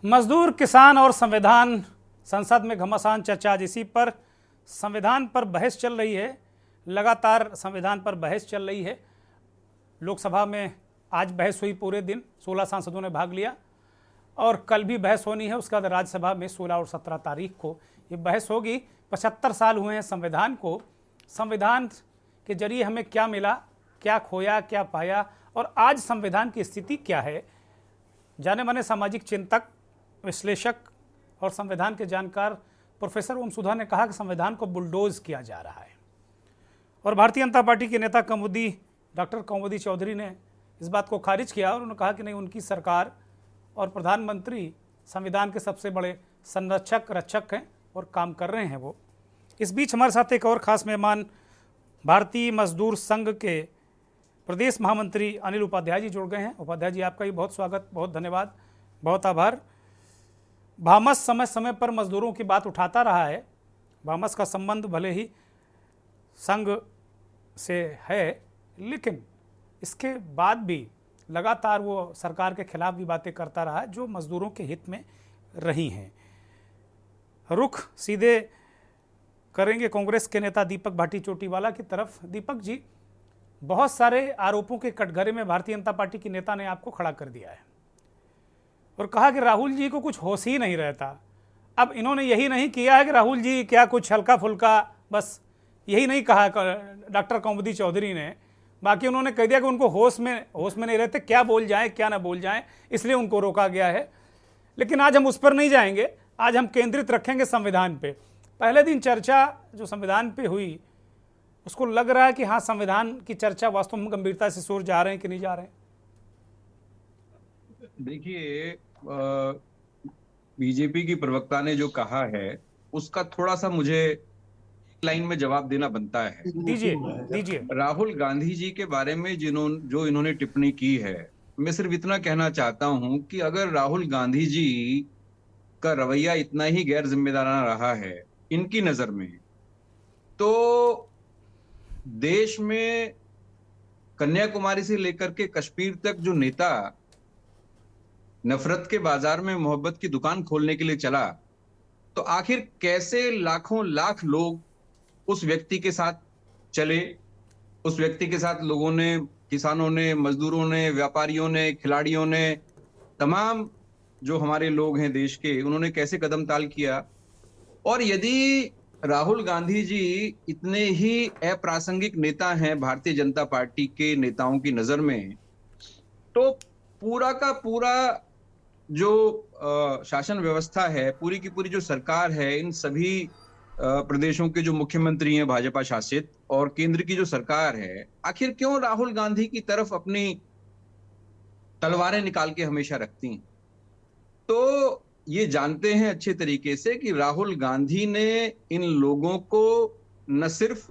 मजदूर, किसान और संविधान, संसद में घमासान चर्चा। आज इसी पर संविधान पर बहस चल रही है, लगातार संविधान पर बहस चल रही है। लोकसभा में आज बहस हुई पूरे दिन, 16 सांसदों ने भाग लिया, और कल भी बहस होनी है। उसके बाद राज्यसभा में 16 और 17 तारीख को ये बहस होगी। 75 साल हुए हैं संविधान को। संविधान के जरिए हमें क्या मिला, क्या खोया, क्या पाया, और आज संविधान की स्थिति क्या है। जाने माने सामाजिक चिंतक, विश्लेषक और संविधान के जानकार प्रोफेसर ओम सुधा ने कहा कि संविधान को बुलडोज किया जा रहा है। और भारतीय जनता पार्टी के नेता डॉक्टर कौमुदी चौधरी ने इस बात को खारिज किया, और उन्होंने कहा कि नहीं, उनकी सरकार और प्रधानमंत्री संविधान के सबसे बड़े संरक्षक रक्षक हैं और काम कर रहे हैं वो। इस बीच हमारे साथ एक और ख़ास मेहमान भारतीय मजदूर संघ के प्रदेश महामंत्री अनिल उपाध्याय जी जुड़ गए हैं। उपाध्याय जी, आपका भी बहुत स्वागत, बहुत धन्यवाद, बहुत आभार। भामस समय समय पर मजदूरों की बात उठाता रहा है। भामस का संबंध भले ही संघ से है, लेकिन इसके बाद भी लगातार वो सरकार के खिलाफ भी बातें करता रहा जो मजदूरों के हित में रही हैं। रुख सीधे करेंगे कांग्रेस के नेता दीपक भाटी चोटीवाला की तरफ। दीपक जी, बहुत सारे आरोपों के कटघरे में भारतीय जनता पार्टी के नेता ने आपको खड़ा कर दिया है और कहा कि राहुल जी को कुछ होश ही नहीं रहता। अब इन्होंने यही नहीं किया है कि राहुल जी क्या कुछ हल्का फुल्का, बस यही नहीं कहा डॉक्टर कौमुदी चौधरी ने, बाकी उन्होंने कह दिया कि उनको होश में नहीं रहते, क्या बोल जाएं क्या ना बोल जाएं, इसलिए उनको रोका गया है। लेकिन आज हम उस पर नहीं जाएंगे, आज हम केंद्रित रखेंगे संविधान पे। पहले दिन चर्चा जो संविधान पे हुई, उसको लग रहा है कि हाँ, संविधान की चर्चा वास्तव में गंभीरता से सोच जा रहे हैं कि नहीं जा रहे हैं? देखिए, बीजेपी की प्रवक्ता ने जो कहा है उसका थोड़ा सा मुझे लाइन में जवाब देना बनता है। दीजिए। राहुल गांधी जी के बारे में जो इन्होंने टिप्पणी की है, मैं सिर्फ इतना कहना चाहता हूं कि अगर राहुल गांधी जी का रवैया इतना ही गैर जिम्मेदाराना रहा है इनकी नजर में, तो देश में कन्याकुमारी से लेकर के कश्मीर तक जो नेता नफरत के बाजार में मोहब्बत की दुकान खोलने के लिए चला, तो आखिर कैसे लाखों लाख लोग उस व्यक्ति के साथ चले। उस व्यक्ति के साथ लोगों ने, किसानों ने, मजदूरों ने, व्यापारियों ने, खिलाड़ियों ने, तमाम जो हमारे लोग हैं देश के, उन्होंने कैसे कदम ताल किया। और यदि राहुल गांधी जी इतने ही अप्रासंगिक नेता हैं भारतीय जनता पार्टी के नेताओं की नजर में, तो पूरा का पूरा जो शासन व्यवस्था है, पूरी की पूरी जो सरकार है, इन सभी प्रदेशों के जो मुख्यमंत्री हैं भाजपा शासित, और केंद्र की जो सरकार है, आखिर क्यों राहुल गांधी की तरफ अपनी तलवारें निकाल के हमेशा रखती हैं? तो ये जानते हैं अच्छे तरीके से कि राहुल गांधी ने इन लोगों को न सिर्फ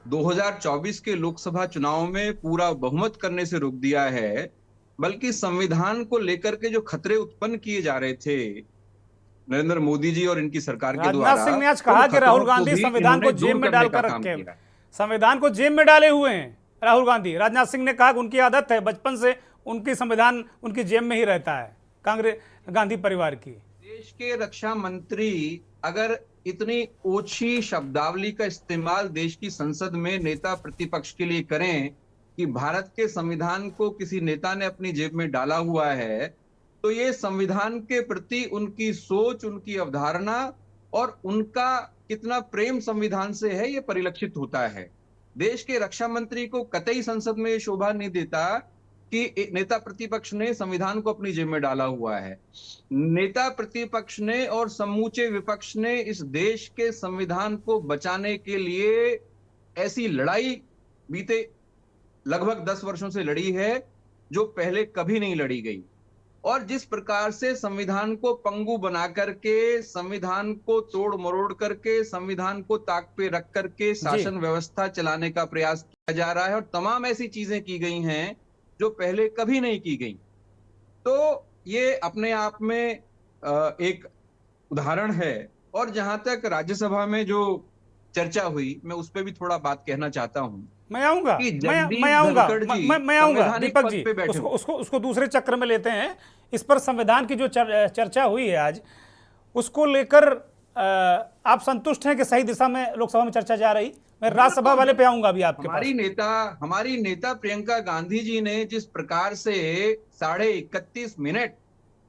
2024 के लोकसभा चुनाव में पूरा बहुमत करने से रोक दिया है, बल्कि संविधान को लेकर के जो खतरे उत्पन्न किए जा रहे थे नरेंद्र मोदी जी और इनकी सरकार के द्वारा, राजनाथ सिंह ने आज कहा कि राहुल गांधी संविधान को जेब में डालकर रखे, संविधान को जेब में डाले हुए हैं राहुल गांधी। राजनाथ सिंह ने कहा कि उनकी आदत है, बचपन से उनकी संविधान उनकी जेब में ही रहता है, कांग्रेस गांधी परिवार की। देश के रक्षा मंत्री अगर इतनी ओछी शब्दावली का इस्तेमाल देश की संसद में नेता प्रतिपक्ष के लिए करें कि भारत के संविधान को किसी नेता ने अपनी जेब में डाला हुआ है, तो ये संविधान के प्रति उनकी सोच, उनकी अवधारणा और उनका कितना प्रेम संविधान से है, ये परिलक्षित होता है। देश के रक्षा मंत्री को कतई संसद में शोभा नहीं देता कि नेता प्रतिपक्ष ने संविधान को अपनी जेब में डाला हुआ है। नेता प्रतिपक्ष ने और समूचे विपक्ष ने इस देश के संविधान को बचाने के लिए ऐसी लड़ाई बीते लगभग 10 वर्षों से लड़ी है जो पहले कभी नहीं लड़ी गई। और जिस प्रकार से संविधान को पंगु बना करके, संविधान को तोड़ मरोड़ करके, संविधान को ताक पे रख करके शासन व्यवस्था चलाने का प्रयास किया जा रहा है, और तमाम ऐसी चीजें की गई हैं जो पहले कभी नहीं की गई, तो ये अपने आप में एक उदाहरण है। और जहां तक राज्यसभा में जो चर्चा हुई, मैं उस पर भी थोड़ा बात कहना चाहता हूं। मैं आऊंगा दीपक जी, उसको दूसरे चक्र में लेते हैं। इस पर संविधान की जो चर्चा हुई है आज, उसको लेकर आप संतुष्ट हैं कि सही दिशा में लोकसभा में चर्चा जा रही? मैं राज्यसभा वाले पे आऊंगा अभी आपके पास। हमारी नेता प्रियंका गांधी जी ने जिस प्रकार से 31.5 मिनट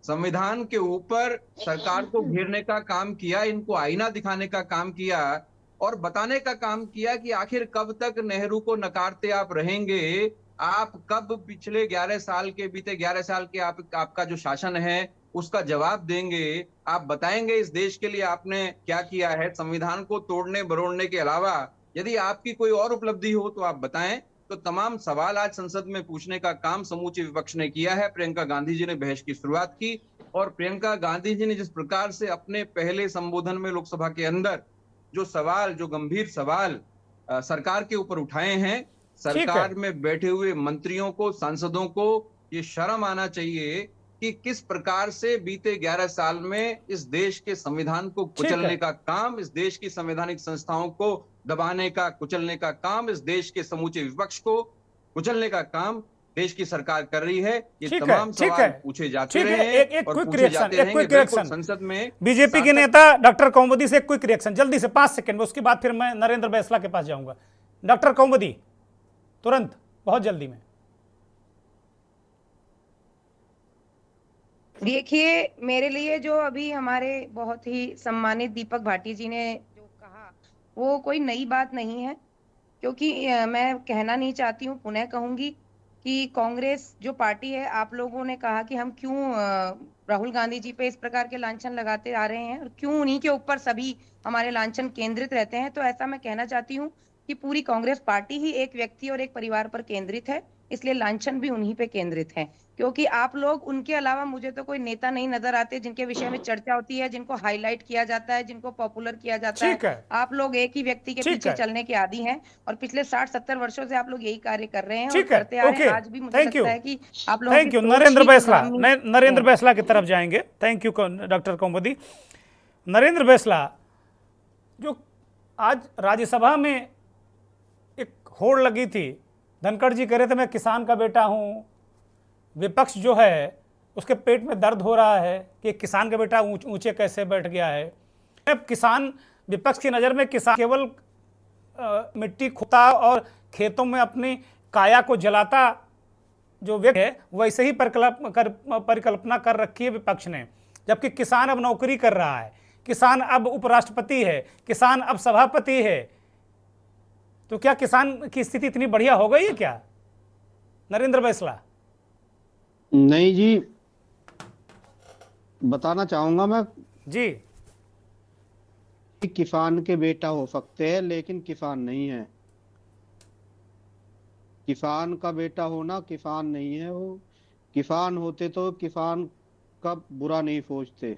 संविधान के ऊपर सरकार को घेरने का काम किया, इनको आईना दिखाने का काम किया और बताने का काम किया कि आखिर कब तक नेहरू को नकारते आप रहेंगे, आप कब पिछले 11 साल के बीते 11 साल के आपका जो शासन है उसका जवाब देंगे, आप बताएंगे इस देश के लिए आपने क्या किया है। संविधान को तोड़ने मरोड़ने के अलावा यदि आपकी कोई और उपलब्धि हो तो आप बताएं। तो तमाम सवाल आज संसद में पूछने का काम समूचे विपक्ष ने किया है। प्रियंका गांधी जी ने बहस की शुरुआत की, और प्रियंका गांधी जी ने जिस प्रकार से अपने पहले संबोधन में लोकसभा के अंदर जो सवाल, जो गंभीर सवाल सरकार के ऊपर उठाए हैं, सरकार में बैठे हुए मंत्रियों को, सांसदों को ये शर्म आना चाहिए कि किस प्रकार से बीते 11 साल में इस देश के संविधान को कुचलने का काम, इस देश की संवैधानिक संस्थाओं को दबाने का, कुचलने का काम, इस देश के समूचे विपक्ष को कुचलने का काम देश की सरकार कर रही है। ये तमाम सवाल पूछे जाते रहे और पूछे जाते रहेंगे। संसद में बीजेपी के नेता डॉक्टर कौमुदी से क्विक रिएक्शन जल्दी से 5 सेकंड में, उसके बाद फिर मैं नरेंद्र बैसला के पास जाऊंगा। डॉक्टर कौमुदी तुरंत, बहुत जल्दी में। देखिए, मेरे लिए जो अभी हमारे बहुत ही सम्मानित दीपक भाटी जी ने जो कहा वो कोई नई बात नहीं है, क्योंकि मैं कहना नहीं चाहती हूँ, पुनः कहूंगी कि कांग्रेस जो पार्टी है, आप लोगों ने कहा कि हम क्यों राहुल गांधी जी पे इस प्रकार के लांछन लगाते आ रहे हैं और क्यों उन्हीं के ऊपर सभी हमारे लांछन केंद्रित रहते हैं। तो ऐसा मैं कहना चाहती हूँ कि पूरी कांग्रेस पार्टी ही एक व्यक्ति और एक परिवार पर केंद्रित है, इसलिए लांछन भी उन्हीं पे केंद्रित है। क्योंकि आप लोग, उनके अलावा मुझे तो कोई नेता नहीं नजर आते जिनके विषय में चर्चा होती है, जिनको हाईलाइट किया जाता है, जिनको पॉपुलर किया जाता है। आप लोग एक ही व्यक्ति के पीछे चलने के आदी हैं और पिछले 60-70 वर्षों से आप लोग यही कार्य कर रहे हैं और करते आ रहे हैं। आज भी मुझे लगता है कि आप लोग थैंक यू। नरेंद्र बैसला की तरफ जाएंगे। थैंक यू डॉक्टर कौमुदी। नरेंद्र बैसला, जो आज राज्यसभा में एक होड़ लगी थी, धनखड़ जी कह रहे थे मैं किसान का बेटा हूं, विपक्ष जो है उसके पेट में दर्द हो रहा है कि किसान का बेटा ऊंचे कैसे बैठ गया है। अब किसान, विपक्ष की नज़र में किसान केवल मिट्टी खोता और खेतों में अपनी काया को जलाता जो व्यक्ति है, वैसे ही परिकल्पना कर रखी है विपक्ष ने। जबकि किसान अब नौकरी कर रहा है, किसान अब उपराष्ट्रपति है, किसान अब सभापति है। तो क्या किसान की स्थिति इतनी बढ़िया हो गई है क्या नरेंद्र बैसला? नहीं जी, बताना चाहूंगा मैं जी, किसान के बेटा हो सकते हैं लेकिन किसान नहीं है। किसान का बेटा होना किसान नहीं है। वो किसान होते तो किसान का बुरा नहीं सोचते।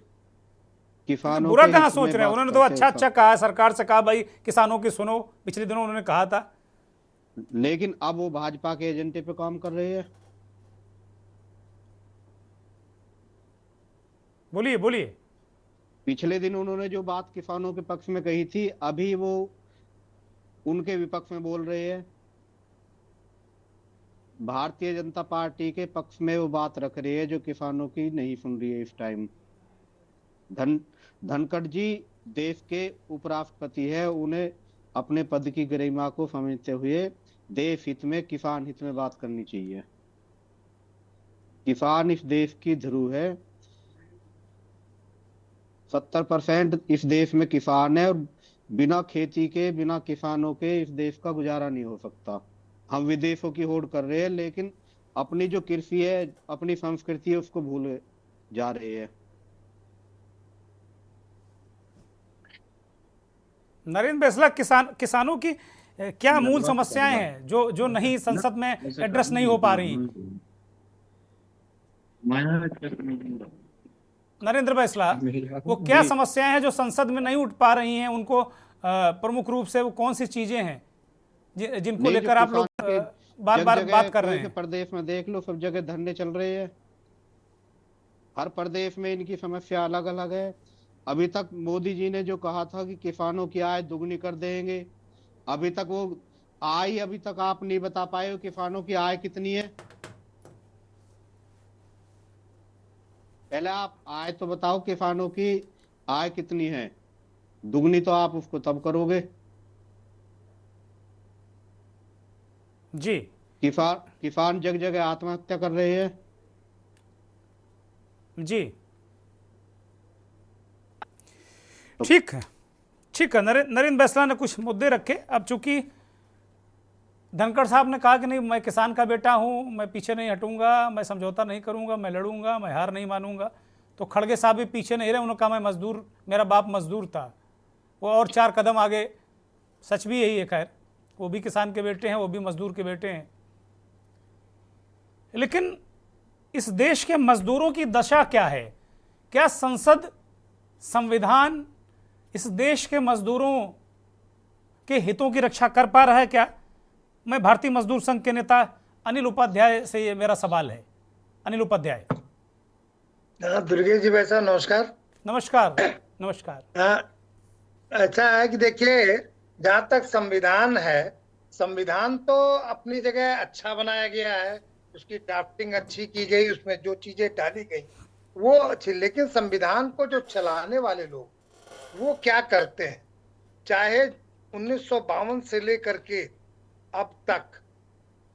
किसानों बुरा कहाँ सोच रहे हैं? उन्होंने तो अच्छा कहा, सरकार से कहा भाई किसानों की सुनो, पिछले दिनों उन्होंने कहा था। लेकिन अब वो भाजपा के एजेंडे पे काम कर रहे हैं। बोलिए बोलिए। पिछले दिन उन्होंने जो बात किसानों के पक्ष में कही थी, अभी वो उनके विपक्ष में बोल रहे हैं। भारतीय जनता पार्टी के पक्ष में वो बात रख रही है जो किसानों की नहीं सुन रही है इस टाइम। धनखड़ जी देश के उपराष्ट्रपति है, उन्हें अपने पद की गरिमा को समझते हुए देश हित में, किसान हित में बात करनी चाहिए। किसान इस देश की ध्रुव है। 70% इस देश में किसान है और बिना खेती के, बिना किसानों के इस देश का गुजारा नहीं हो सकता। हम विदेशों की होड़ कर रहे हैं, लेकिन अपनी जो कृषि है, अपनी संस्कृति है, उसको भूल जा रहे हैं। नरेंद्र बैसला, किसानों की क्या मूल समस्याएं हैं जो नहीं संसद में एड्रेस नहीं हो पा रही? नरेंद्र बैसला, वो क्या समस्याएं हैं जो संसद में नहीं उठ पा रही हैं? उनको प्रमुख रूप से वो कौन सी चीजें हैं जिनको लेकर आप लोग बार बार बात कर रहे हैं? प्रदेश में देख लो, सब जगह धरने चल रहे हैं। हर प्रदेश में इनकी समस्या अलग अलग है। अभी तक मोदी जी ने जो कहा था कि किसानों की आय दुगनी कर देंगे, अभी तक वो आय, अभी तक आप नहीं बता पाए हो किसानों की आय कितनी है। पहले आप आय तो बताओ, किसानों की आय कितनी है। दुगनी तो आप उसको तब करोगे। जी, किसान जगह जगह आत्महत्या कर रहे हैं। जी, ठीक है, ठीक है। नरेंद्र बैसला ने कुछ मुद्दे रखे। अब चूंकि धनखड़ साहब ने कहा कि नहीं, मैं किसान का बेटा हूं, मैं पीछे नहीं हटूंगा, मैं समझौता नहीं करूंगा, मैं लड़ूंगा, मैं हार नहीं मानूंगा, तो खड़गे साहब भी पीछे नहीं रहे। उन्होंने कहा मैं मजदूर, मेरा बाप मजदूर था। वो और 4 कदम आगे। सच भी यही है। खैर, वो भी किसान के बेटे हैं, वो भी मजदूर के बेटे हैं। लेकिन इस देश के मजदूरों की दशा क्या है? क्या संसद, संविधान इस देश के मजदूरों के हितों की रक्षा कर पा रहा है क्या? मैं भारतीय मजदूर संघ के नेता अनिल उपाध्याय से ये मेरा सवाल है। अनिल उपाध्याय। दुर्गेश जी वैसा नमस्कार। नमस्कार। नमस्कार। अच्छा है कि देखिए, जहां तक संविधान है, संविधान तो अपनी जगह अच्छा बनाया गया है, उसकी ड्राफ्टिंग अच्छी की गई, उसमें जो चीजें डाली गई वो अच्छी। लेकिन संविधान को जो चलाने वाले लोग वो क्या करते हैं, चाहे 1952 से लेकर के अब तक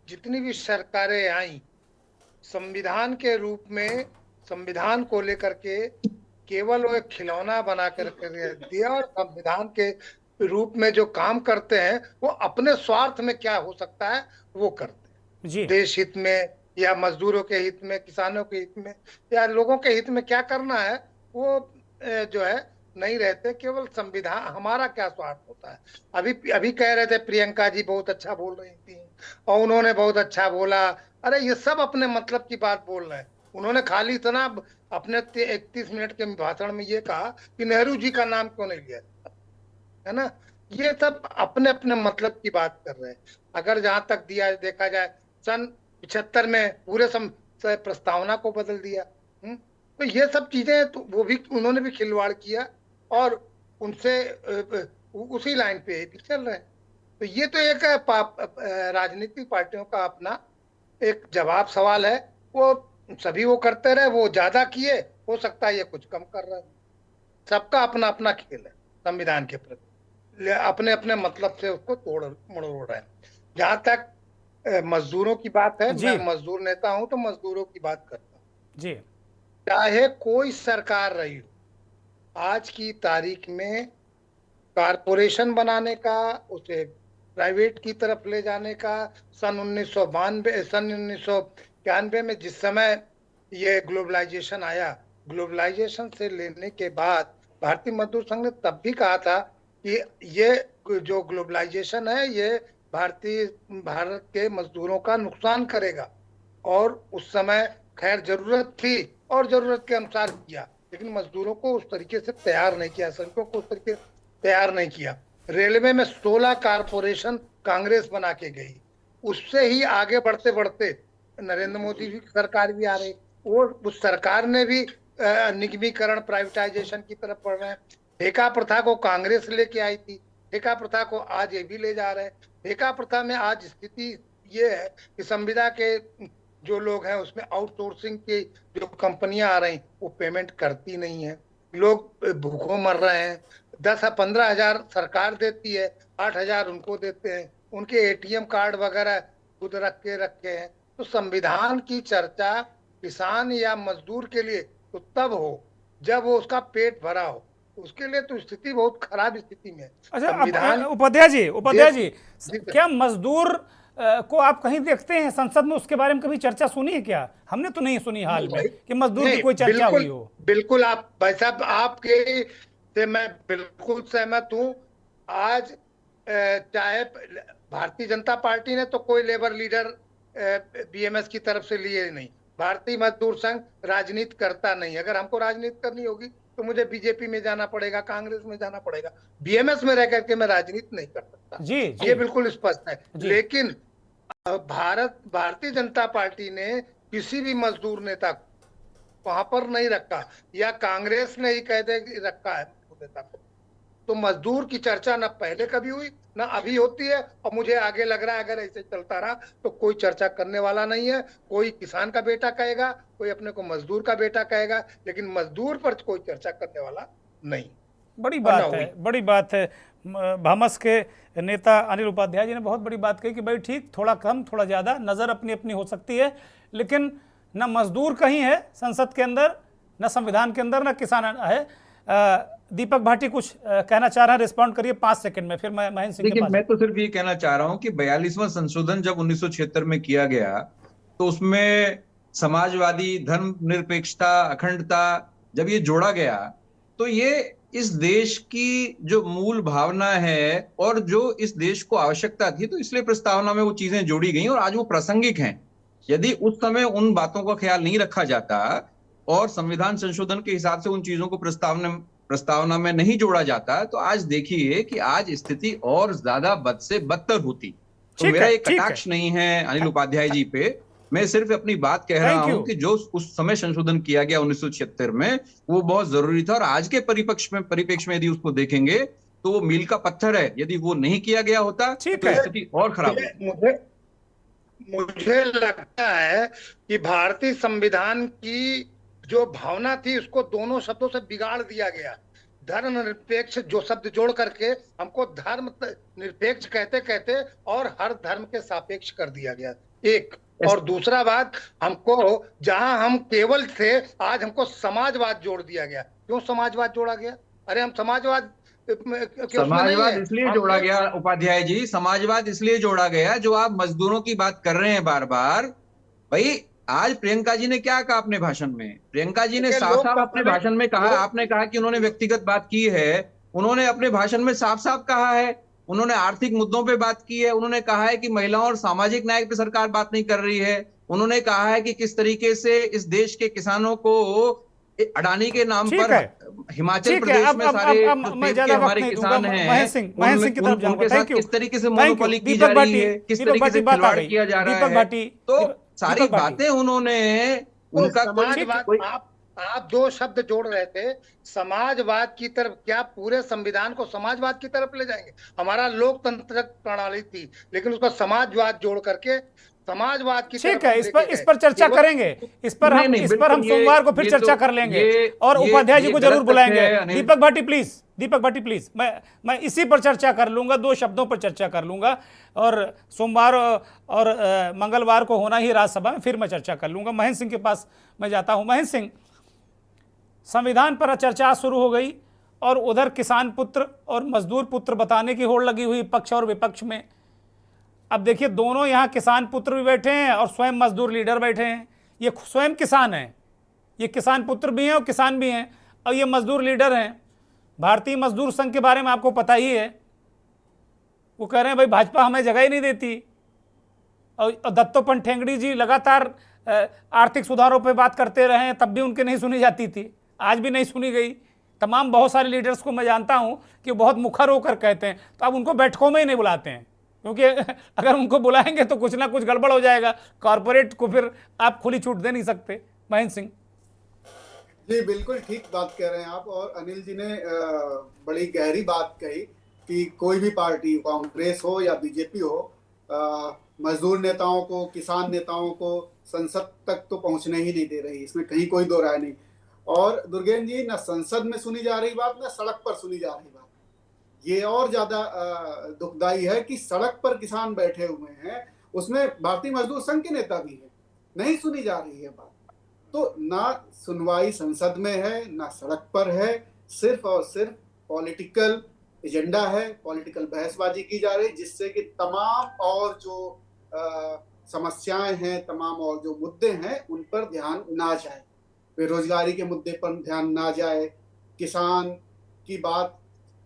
जितनी भी सरकारें आई, संविधान के रूप में संविधान को लेकर के केवल वो एक खिलौना बना कर दिया, और संविधान के रूप में जो काम करते हैं वो अपने स्वार्थ में क्या हो सकता है वो करते हैं। देश हित में या मजदूरों के हित में, किसानों के हित में या लोगों के हित में क्या करना है वो जो है नहीं रहते। केवल संविधान, हमारा क्या स्वार्थ होता है। अभी कह रहे थे प्रियंका जी बहुत अच्छा बोल रही थी और उन्होंने बहुत अच्छा बोला। अरे ये सब अपने मतलब की बात बोल रहे हैं। उन्होंने खाली इतना अपने 31 मिनट के भाषण में ये कहा कि नेहरू जी का नाम क्यों नहीं लिया, है ना। ये सब अपने अपने मतलब की बात कर रहे हैं। अगर जहां तक देखा जाए, सन 75 में पूरे प्रस्तावना को बदल दिया। तो ये सब चीजें तो वो भी उन्होंने भी खिलवाड़ किया और उनसे उसी लाइन पे भी चल रहे हैं। तो ये तो एक राजनीतिक पार्टियों का अपना एक जवाब सवाल है। वो सभी वो करते रहे, वो ज्यादा किए, हो सकता है ये कुछ कम कर रहे हैं। सबका अपना अपना खेल है संविधान के प्रति, अपने अपने मतलब से उसको मरोड़ रहे हैं। जहां तक मजदूरों की बात है, मैं मजदूर नेता हूं तो मजदूरों की बात करता हूं जी। चाहे कोई सरकार रही हो, आज की तारीख में कारपोरेशन बनाने का, उसे प्राइवेट की तरफ ले जाने का, सन 1991 में जिस समय ये ग्लोबलाइजेशन आया, ग्लोबलाइजेशन से लेने के बाद भारतीय मजदूर संघ ने तब भी कहा था कि ये जो ग्लोबलाइजेशन है ये भारत के मजदूरों का नुकसान करेगा। और उस समय खैर जरूरत थी और जरूरत के अनुसार किया, लेकिन मजदूरों को उस तरीके से तैयार नहीं किया, श्रमिकों को उस तरीके से तैयार नहीं किया। रेलवे में 16 कारपोरेशन कांग्रेस बना के गई, उससे ही आगे बढ़ते बढ़ते नरेंद्र मोदी की सरकार भी आ रही, और उस सरकार ने भी निगमीकरण, प्राइवेटाइजेशन की तरफ बढ़ रहे हैं। ठेका प्रथा को कांग्रेस लेके आई थी, ठेका प्रथा को आज ये भी ले जा रहे हैं। ठेका प्रथा में आज स्थिति ये है कि संविदा के जो लोग हैं उसमें आउटसोर्सिंग की जो कंपनियां आ रही वो पेमेंट करती नहीं है, लोग भूखों मर रहे हैं। 10-15 हजार सरकार देती है, 8 हजार उनको देते हैं, उनके एटीएम कार्ड वगैरह खुद रखे हैं। तो संविधान की चर्चा किसान या मजदूर के लिए तो तब हो जब वो उसका पेट भरा हो, उसके लिए तो स्थिति बहुत खराब स्थिति में है। अच्छा, उपाध्याय जी, क्या मजदूर को आप कहीं देखते हैं संसद में? उसके बारे में कभी चर्चा सुनी है क्या? हमने तो नहीं सुनी हाल में कि मजदूर की कोई चर्चा हुई हो। बिल्कुल आप भाई साहब, आपके से मैं बिल्कुल सहमत हूं। आज चाहे भारतीय जनता पार्टी ने तो कोई लेबर लीडर बीएमएस की तरफ से लिए नहीं, भारतीय मजदूर संघ राजनीति करता नहीं। अगर हमको राजनीति करनी होगी तो मुझे बीजेपी में जाना पड़ेगा, कांग्रेस में जाना पड़ेगा, बीएमएस में रह करके मैं राजनीति नहीं कर सकता। जी। ये बिल्कुल स्पष्ट है। लेकिन भारतीय जनता पार्टी ने किसी भी मजदूर नेता को वहां पर नहीं रखा, या कांग्रेस ने ही कह दे रखा है नेता को, तो मजदूर की चर्चा न पहले कभी हुई ना अभी होती है। और मुझे आगे लग रहा है अगर ऐसे चलता रहा तो कोई चर्चा करने वाला नहीं है। कोई किसान का बेटा कहेगा, कोई अपने को मजदूर का बेटा कहेगा, लेकिन मजदूर पर कोई चर्चा करने वाला नहीं। बड़ी बात है। भामस के नेता अनिल उपाध्याय जी ने बहुत बड़ी बात कही कि भाई ठीक, थोड़ा कम थोड़ा ज्यादा, नजर अपनी अपनी हो सकती है, लेकिन न मजदूर कहीं है संसद के अंदर, न संविधान के अंदर, न किसान है। दीपक भाटी कुछ कहना चाह रहे हैं, रिस्पॉन्ड करिए 5 सेकंड में, फिर मैं महेंद्र सिंह के पास। मैं तो सिर्फ ये कहना चाह रहा हूं कि 42वां संशोधन जब 1976 में किया गया तो उसमें समाजवादी, धर्मनिरपेक्षता, अखंडता जब ये जोड़ा गया तो ये इस देश की जो मूल भावना है और जो इस देश को आवश्यकता थी, तो इसलिए प्रस्तावना में वो चीजें जोड़ी गई और आज वो प्रासंगिक हैं। यदि उस समय उन बातों का ख्याल नहीं रखा जाता और संविधान संशोधन के हिसाब से उन चीजों को प्रस्तावना में नहीं जोड़ा जाता तो आज देखिए कि आज स्थिति और ज्यादा बद से बदतर होती। तो मेरा एक कटाक्ष नहीं है अनिल उपाध्याय जी पे, मैं सिर्फ अपनी बात कह रहा हूं कि जो उस समय संशोधन किया गया 1976 में वो बहुत जरूरी था और आज के परिप्रेक्ष्य में यदि उसको देखेंगे तो वो मील का पत्थर है। यदि वो नहीं किया गया होता तो स्थिति और खराब होती। मुझे लगता है कि भारतीय संविधान की जो भावना थी उसको दोनों शब्दों से बिगाड़ दिया गया। धर्म निरपेक्ष जो शब्द जोड़ करके हमको धर्म निरपेक्ष कहते कहते और हर धर्म के सापेक्ष कर दिया गया, एक। और दूसरा बात, हमको जहां हम केवल थे आज हमको समाजवाद जोड़ दिया गया। क्यों समाजवाद जोड़ा गया? अरे हम समाजवाद इसलिए जोड़ा गया उपाध्याय जी, समाजवाद इसलिए जोड़ा गया जो आप मजदूरों की बात कर रहे हैं बार बार। भाई आज प्रियंका जी ने क्या कहा अपने भाषण में? प्रियंका जी ने साफ साफ अपने भाषण में कहा, आपने कहा कि उन्होंने व्यक्तिगत बात की है, उन्होंने अपने भाषण में साफ साफ कहा है, उन्होंने आर्थिक मुद्दों पे बात की है, उन्होंने कहा है कि महिलाओं और सामाजिक न्याय पे सरकार बात नहीं कर रही है, उन्होंने कहा है कि किस तरीके से इस देश के किसानों को अडानी के नाम पर हिमाचल प्रदेश में सारे हमारे किसान हैं उनके साथ किस तरीके से मोनोपोली की जा रही है, किस तरीके से खिलवाड़ किया जा रहा है। तो सारी बातें उन्होंने उनका आप दो शब्द जोड़ रहे थे समाजवाद की तरफ। क्या पूरे संविधान को समाजवाद की तरफ ले जाएंगे? हमारा लोकतंत्र प्रणाली थी लेकिन उसका समाजवाद जोड़ करके समाजवाद की ठीक है। इस पर चर्चा करेंगे, इस पर हम सोमवार को फिर चर्चा कर लेंगे और उपाध्याय जी को जरूर बुलाएंगे। दीपक भाटी प्लीज, मैं इसी पर चर्चा कर लूंगा, 2 शब्दों पर चर्चा कर लूंगा और सोमवार और मंगलवार को होना ही राज्यसभा में, फिर मैं चर्चा कर लूंगा। महेंद्र सिंह के पास मैं जाता हूं। महेंद्र सिंह, संविधान पर चर्चा शुरू हो गई और उधर किसान पुत्र और मजदूर पुत्र बताने की होड़ लगी हुई पक्ष और विपक्ष में। अब देखिए, दोनों यहाँ किसान पुत्र भी बैठे हैं और स्वयं मजदूर लीडर बैठे हैं। ये स्वयं किसान हैं, ये किसान पुत्र भी हैं और किसान भी हैं और ये मजदूर लीडर हैं। भारतीय मजदूर संघ के बारे में आपको पता ही है, वो कह रहे हैं भाई भाजपा हमें जगह ही नहीं देती। और दत्तोपंत ठेंगड़ी जी लगातार आर्थिक सुधारों पे बात करते रहे हैं, तब भी उनकी नहीं सुनी जाती थी, आज भी नहीं सुनी गई। तमाम बहुत सारे लीडर्स को मैं जानता हूं कि बहुत मुखर होकर कहते हैं, तो अब उनको बैठकों में ही नहीं बुलाते हैं। क्योंकि अगर उनको बुलाएंगे तो कुछ ना कुछ गड़बड़ हो जाएगा, कॉरपोरेट को फिर आप खुली छूट दे नहीं सकते। महेंद्र सिंह जी बिल्कुल ठीक बात कह रहे हैं आप, और अनिल जी ने बड़ी गहरी बात कही कि कोई भी पार्टी, कांग्रेस हो या बीजेपी हो, मजदूर नेताओं को, किसान नेताओं को संसद तक तो पहुंचने ही नहीं दे रही, इसमें कहीं कोई दो राय नहीं। और दुर्गेन जी, ना संसद में सुनी जा रही बात, ना सड़क पर सुनी जा रही बात। ये और ज्यादा दुखदाई है कि सड़क पर किसान बैठे हुए हैं, उसमें भारतीय मजदूर संघ के नेता भी हैं, नहीं सुनी जा रही है बात। तो ना सुनवाई संसद में है, ना सड़क पर है, सिर्फ और सिर्फ पॉलिटिकल एजेंडा है, पॉलिटिकल बहसबाजी की जा रही, जिससे कि तमाम और जो समस्याएं हैं, तमाम और जो मुद्दे हैं, उन पर ध्यान ना जाए। बेरोजगारी के मुद्दे पर ध्यान ना जाए, किसान की बात,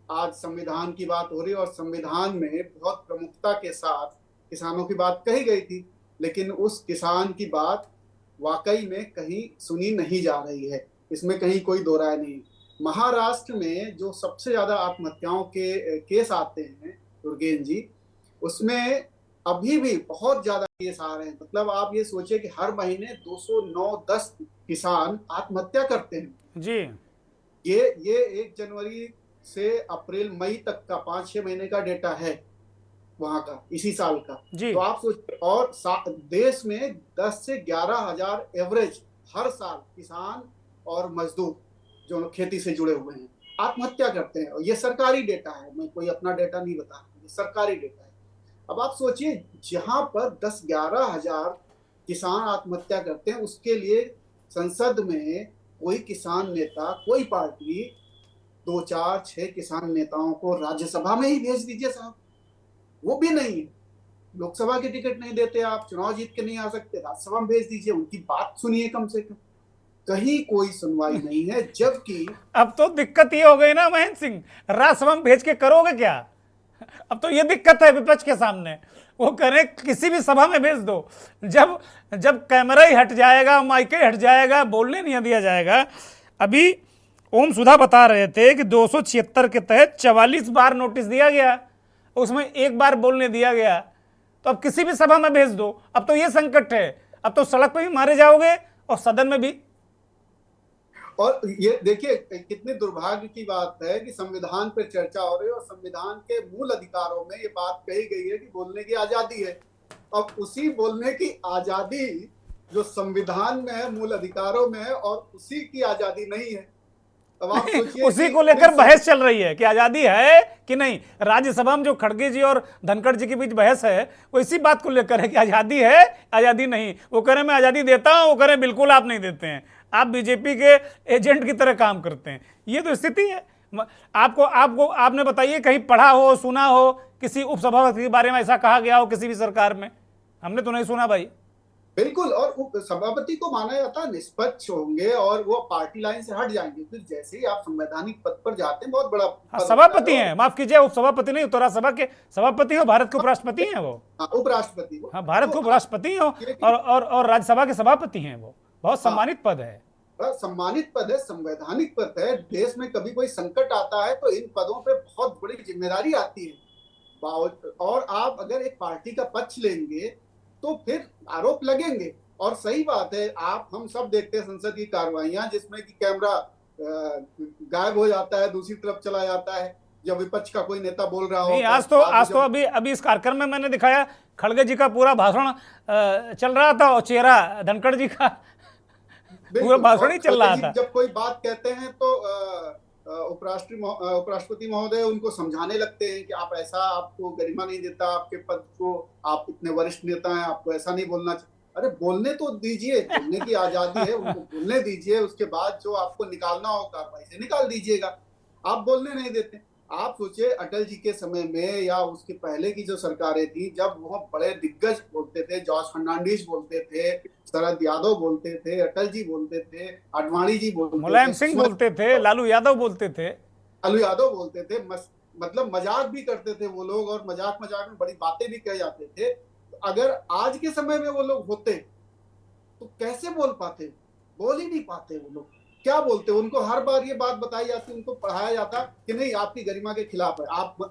आज संविधान की बात हो रही है और संविधान में बहुत प्रमुखता के साथ किसानों की बात कही गई थी, लेकिन उस किसान की बात वाकई में कहीं सुनी नहीं जा रही है, इसमें कहीं कोई दो राय नहीं। महाराष्ट्र में जो सबसे ज्यादा आत्महत्याओं के केस आते हैं दुर्गेन जी, उसमें अभी भी बहुत ज्यादा केस आ रहे हैं। मतलब आप ये सोचिए कि हर महीने 209-10 किसान आत्महत्या करते हैं जी। ये 1 जनवरी से अप्रैल मई तक का 5-6 महीने का डेटा है वहां का, इसी साल का जी। तो आप सोचिए, और देश में 10 से 11 हजार एवरेज हर साल किसान और मजदूर जो खेती से जुड़े हुए हैं आत्महत्या करते हैं, और ये सरकारी डेटा है, मैं कोई अपना डेटा नहीं बता रहा, ये सरकारी डेटा है। अब आप सोचिए, जहां पर 10-11 हजार किसान आत्महत्या करते हैं, उसके लिए संसद में कोई किसान नेता, कोई पार्टी 2-4-6 किसान नेताओं को राज्यसभा में ही भेज दीजिए साहब, वो भी नहीं है। लोकसभा की टिकट नहीं देते आप, चुनाव जीत के नहीं आ सकते, राज्यसभा में भेज दीजिए, उनकी बात सुनिए कम से कम। कहीं कोई सुनवाई नहीं है, जबकि अब तो दिक्कत ये हो गई ना महेंद्र सिंह, राज्यसभा में भेज के करोगे क्या? अब तो ये दिक्कत है विपक्ष के सामने, वो करें किसी भी सभा में भेज दो, जब कैमरा ही हट जाएगा, माइक ही हट जाएगा, बोलने नहीं दिया जाएगा। अभी ओम सुधा बता रहे थे कि 276 के तहत 44 बार नोटिस दिया गया, उसमें 1 बार बोलने दिया गया, तो अब किसी भी सभा में भेज दो। अब तो ये संकट है, अब तो सड़क पे भी मारे जाओगे और सदन में भी। और ये देखिए कितनी दुर्भाग्य की बात है कि संविधान पर चर्चा हो रही है और संविधान के मूल अधिकारों में ये बात कही गई है कि बोलने की आजादी है। अब उसी बोलने की आजादी जो संविधान में है, मूल अधिकारों में है, और उसी की आजादी नहीं है। अब आप सोचिए, उसी को लेकर बहस चल रही है कि आजादी है कि नहीं। राज्यसभा में जो खड़गे जी और धनखड़ जी के बीच बहस है, वो इसी बात को लेकर है कि आजादी है, आजादी नहीं। वो कह रहे मैं आजादी देता हूं, वो कह रहे बिल्कुल आप नहीं देते हैं, आप बीजेपी के एजेंट की तरह काम करते हैं। ये तो स्थिति है। आपने बताइए, कहीं पढ़ा हो, सुना हो, किसी उपसभापति के बारे में ऐसा कहा गया हो किसी भी सरकार में? हमने तो नहीं सुना भाई। बिल्कुल, और सभापति को माना जाता है निष्पक्ष होंगे और वो पार्टी लाइन से हट जाएंगे। फिर जैसे ही आप संवैधानिक पद पर जाते हैं, बहुत बड़ा सभापति हैं, माफ कीजिए, उपसभापति नहीं, तो राज्यसभा के सभापति हो, भारत के उपराष्ट्रपति हैं वो। उपराष्ट्रपति हो, हाँ, भारत के उपराष्ट्रपति हो, और राज्यसभा के सभापति हैं वो। बहुत सम्मानित पद है, बड़ा सम्मानित पद है, संवैधानिक पद है। देश में कभी कोई संकट आता है तो इन पदों पे बहुत बड़ी जिम्मेदारी आती है, और आप अगर एक पार्टी का पक्ष लेंगे तो फिर आरोप लगेंगे। और सही बात है, हम सब देखते हैं संसद की कार्रवाइयां जिसमें कि कैमरा गायब हो जाता है, दूसरी तरफ चला जाता है जब विपक्ष का कोई नेता बोल रहा हो। आज तो अभी इस कार्यक्रम में मैंने दिखाया, खड़गे जी का पूरा भाषण चल रहा था और चेहरा धनखड़ जी का पूरा भाषण ही चल रहा था। जब कोई बात कहते हैं तो उपराष्ट्रपति महोदय उनको समझाने लगते हैं कि आप ऐसा, आपको गरिमा नहीं देता आपके पद को, आप इतने वरिष्ठ नेता हैं, आपको ऐसा नहीं बोलना चाहिए। अरे बोलने तो दीजिए, बोलने की आजादी है, उनको बोलने दीजिए। उसके बाद जो आपको निकालना हो कार्रवाई से निकाल दीजिएगा। आप बोलने नहीं देते। आप सोचिए, अटल जी के समय में या उसके पहले की जो सरकारें थी, जब वो बड़े दिग्गज बोलते थे, जॉर्ज फर्नांडिस बोलते थे, शरद यादव बोलते थे, अटल जी बोलते थे, आडवाणी जी बोलते थे, मुलायम सिंह बोलते थे, लालू यादव बोलते थे, मतलब मजाक भी करते थे वो लोग, और मजाक में बड़ी बातें भी कह जाते थे। तो अगर आज के समय में वो लोग होते तो कैसे बोल पाते? बोल ही नहीं पाते वो लोग। क्या बोलते हैं, उनको हर बार ये बात बताई जाती, उनको पढ़ाया जाता कि नहीं आपकी गरिमा के खिलाफ है,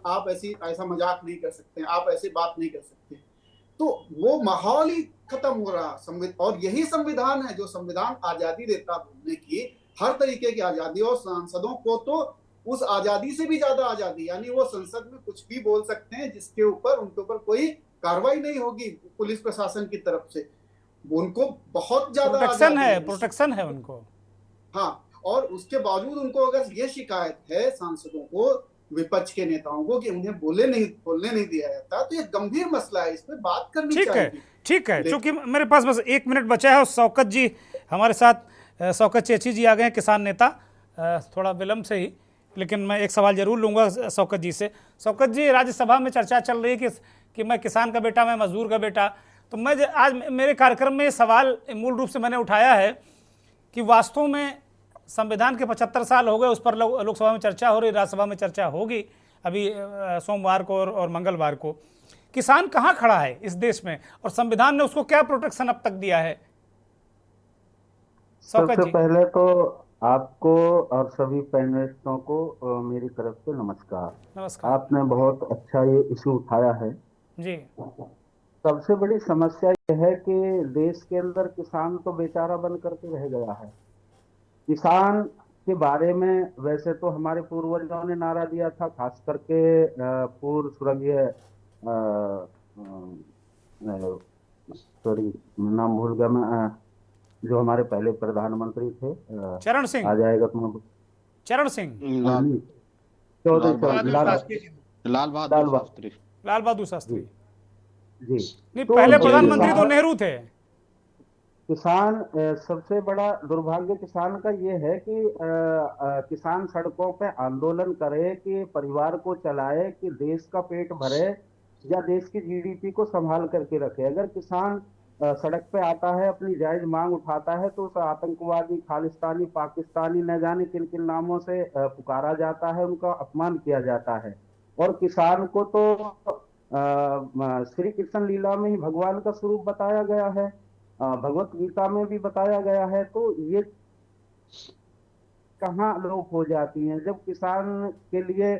आप ऐसा मजाक नहीं कर सकते, आप ऐसी बात नहीं कर सकते। तो वो माहौल ही खत्म हो रहा। और यही संविधान है जो संविधान आजादी देता बोलने की, हर तरीके की आजादी, और सांसदों को तो उस आजादी से भी ज्यादा आजादी, यानी वो संसद में कुछ भी बोल सकते हैं जिसके ऊपर उनके ऊपर कोई कार्रवाई नहीं होगी पुलिस प्रशासन की तरफ से। उनको बहुत ज्यादा प्रोटेक्शन है उनको। हाँ, और उसके बावजूद उनको अगर ये शिकायत है सांसदों को, विपक्ष के नेताओं को, कि उन्हें बोलने नहीं दिया जाता, तो ये गंभीर मसला है, इस पे बात करनी चाहिए। ठीक है, क्योंकि मेरे पास बस 1 मिनट बचा है और शौकत जी हमारे साथ, शौकत चेची जी आ गए हैं, किसान नेता, थोड़ा विलंब से ही, लेकिन मैं एक सवाल जरूर लूंगा शौकत जी से। शौकत जी, राज्यसभा में चर्चा चल रही है कि मैं किसान का बेटा, मैं मजदूर का बेटा, तो मैं आज मेरे कार्यक्रम में ये सवाल मूल रूप से मैंने उठाया है कि वास्तव में संविधान के 75 साल हो गए, उस पर लोकसभा में चर्चा हो रही, राज्यसभा में चर्चा होगी अभी सोमवार को और मंगलवार को। किसान कहाँ खड़ा है इस देश में, और संविधान ने उसको क्या प्रोटेक्शन अब तक दिया है? सबसे पहले तो आपको और सभी पैनलिस्टों को मेरी तरफ से नमस्कार। आपने बहुत अच्छा ये इशू उठाया है जी। सबसे बड़ी समस्या यह है कि देश के अंदर किसान तो बेचारा बन करके रह गया है। किसान के बारे में वैसे तो हमारे पूर्वजों ने नारा दिया था, खास करके पूर्व स्वर्गीय सॉरी नाम भूल गया मैं, जो हमारे पहले प्रधानमंत्री थे, चरण सिंह, आ जाएगा तुम्हें, चरण सिंह, लाल बहादुर शास्त्री जी। नहीं, पहले प्रधानमंत्री तो नेहरू थे। किसान, सबसे बड़ा दुर्भाग्य किसान का ये है कि किसान सड़कों पे आंदोलन करे कि परिवार को चलाए, कि देश का पेट भरे या देश की जीडीपी को संभाल करके रखे। अगर किसान सड़क पे आता है, अपनी जायज मांग उठाता है, तो उस आतंकवादी, खालिस्तानी, पाकिस्तानी न जाने किन किन नामों से पुकारा जाता है, उनका अपमान किया जाता है। और किसान को तो श्री कृष्ण लीला में ही भगवान का स्वरूप बताया गया है, भगवत गीता में भी बताया गया है। तो ये कहाँ लोप हो जाती हैं? जब किसान के लिए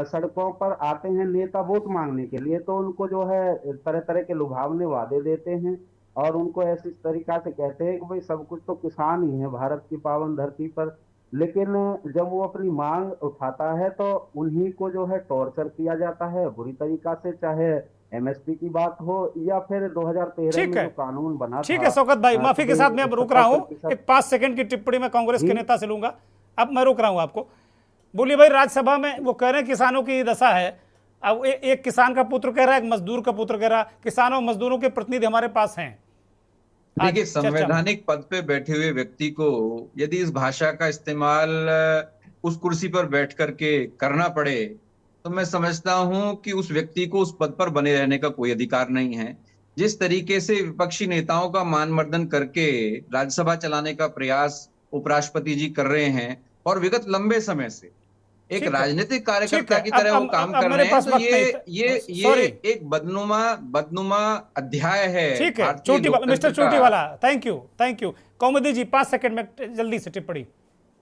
सड़कों पर आते हैं नेता वोट मांगने के लिए, तो उनको जो है तरह तरह के लुभावने वादे देते हैं और उनको ऐसी तरीका से कहते हैं कि भाई सब कुछ तो किसान ही है भारत की पावन धरती पर। लेकिन जब वो अपनी मांग उठाता है तो उन्हीं को जो है टॉर्चर किया जाता है बुरी तरीका से, चाहे एमएसपी की बात हो या फिर 2013 में जो कानून बना। ठीक है शौकत भाई, माफी के साथ मैं अब रुक रहा हूँ, एक 5 सेकंड की टिप्पणी में कांग्रेस के नेता से लूंगा। अब मैं रोक रहा हूँ आपको, बोलिए भाई। राज्यसभा में वो कह रहे हैं किसानों की दशा है। अब एक किसान का पुत्र कह रहा है, एक मजदूर का पुत्र कह रहा है, किसानों मजदूरों के प्रतिनिधि हमारे पास हैं। देखिए, संवैधानिक पद पे बैठे हुए व्यक्ति को यदि इस भाषा का इस्तेमाल उस कुर्सी पर बैठ करके करना पड़े, तो मैं समझता हूं कि उस व्यक्ति को उस पद पर बने रहने का कोई अधिकार नहीं है। जिस तरीके से विपक्षी नेताओं का मानमर्दन करके राज्यसभा चलाने का प्रयास उपराष्ट्रपति जी कर रहे हैं और विगत लंबे समय से एक राजनीतिक कार्यकर्ता की तरह वो काम कर रहे हैं, तो ये एक बदनुमा अध्याय है। ठीक है, mister Chotiwala, thank you. Kaumudi ji 5 second में जल्दी से टिप्पणी।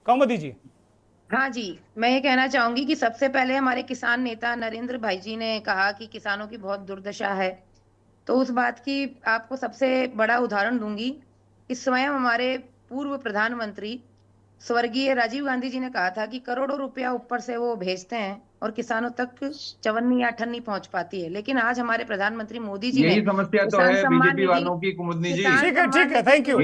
कौमुदी जी। हाँ जी, मैं ये कहना चाहूंगी कि सबसे पहले हमारे किसान नेता नरेंद्र भाई जी ने कहा कि किसानों की बहुत दुर्दशा है, तो उस बात की आपको सबसे बड़ा उदाहरण दूंगी कि स्वयं हमारे पूर्व प्रधानमंत्री स्वर्गीय राजीव गांधी जी ने कहा था कि करोड़ों रुपया ऊपर से वो भेजते हैं और किसानों तक चवन्नी या अठन्नी पहुंच पाती है। लेकिन आज हमारे प्रधानमंत्री मोदी जी यही समस्या तो है बीजेपी वालों की, कुमुदनी जी। ठीक है, थैंक यू।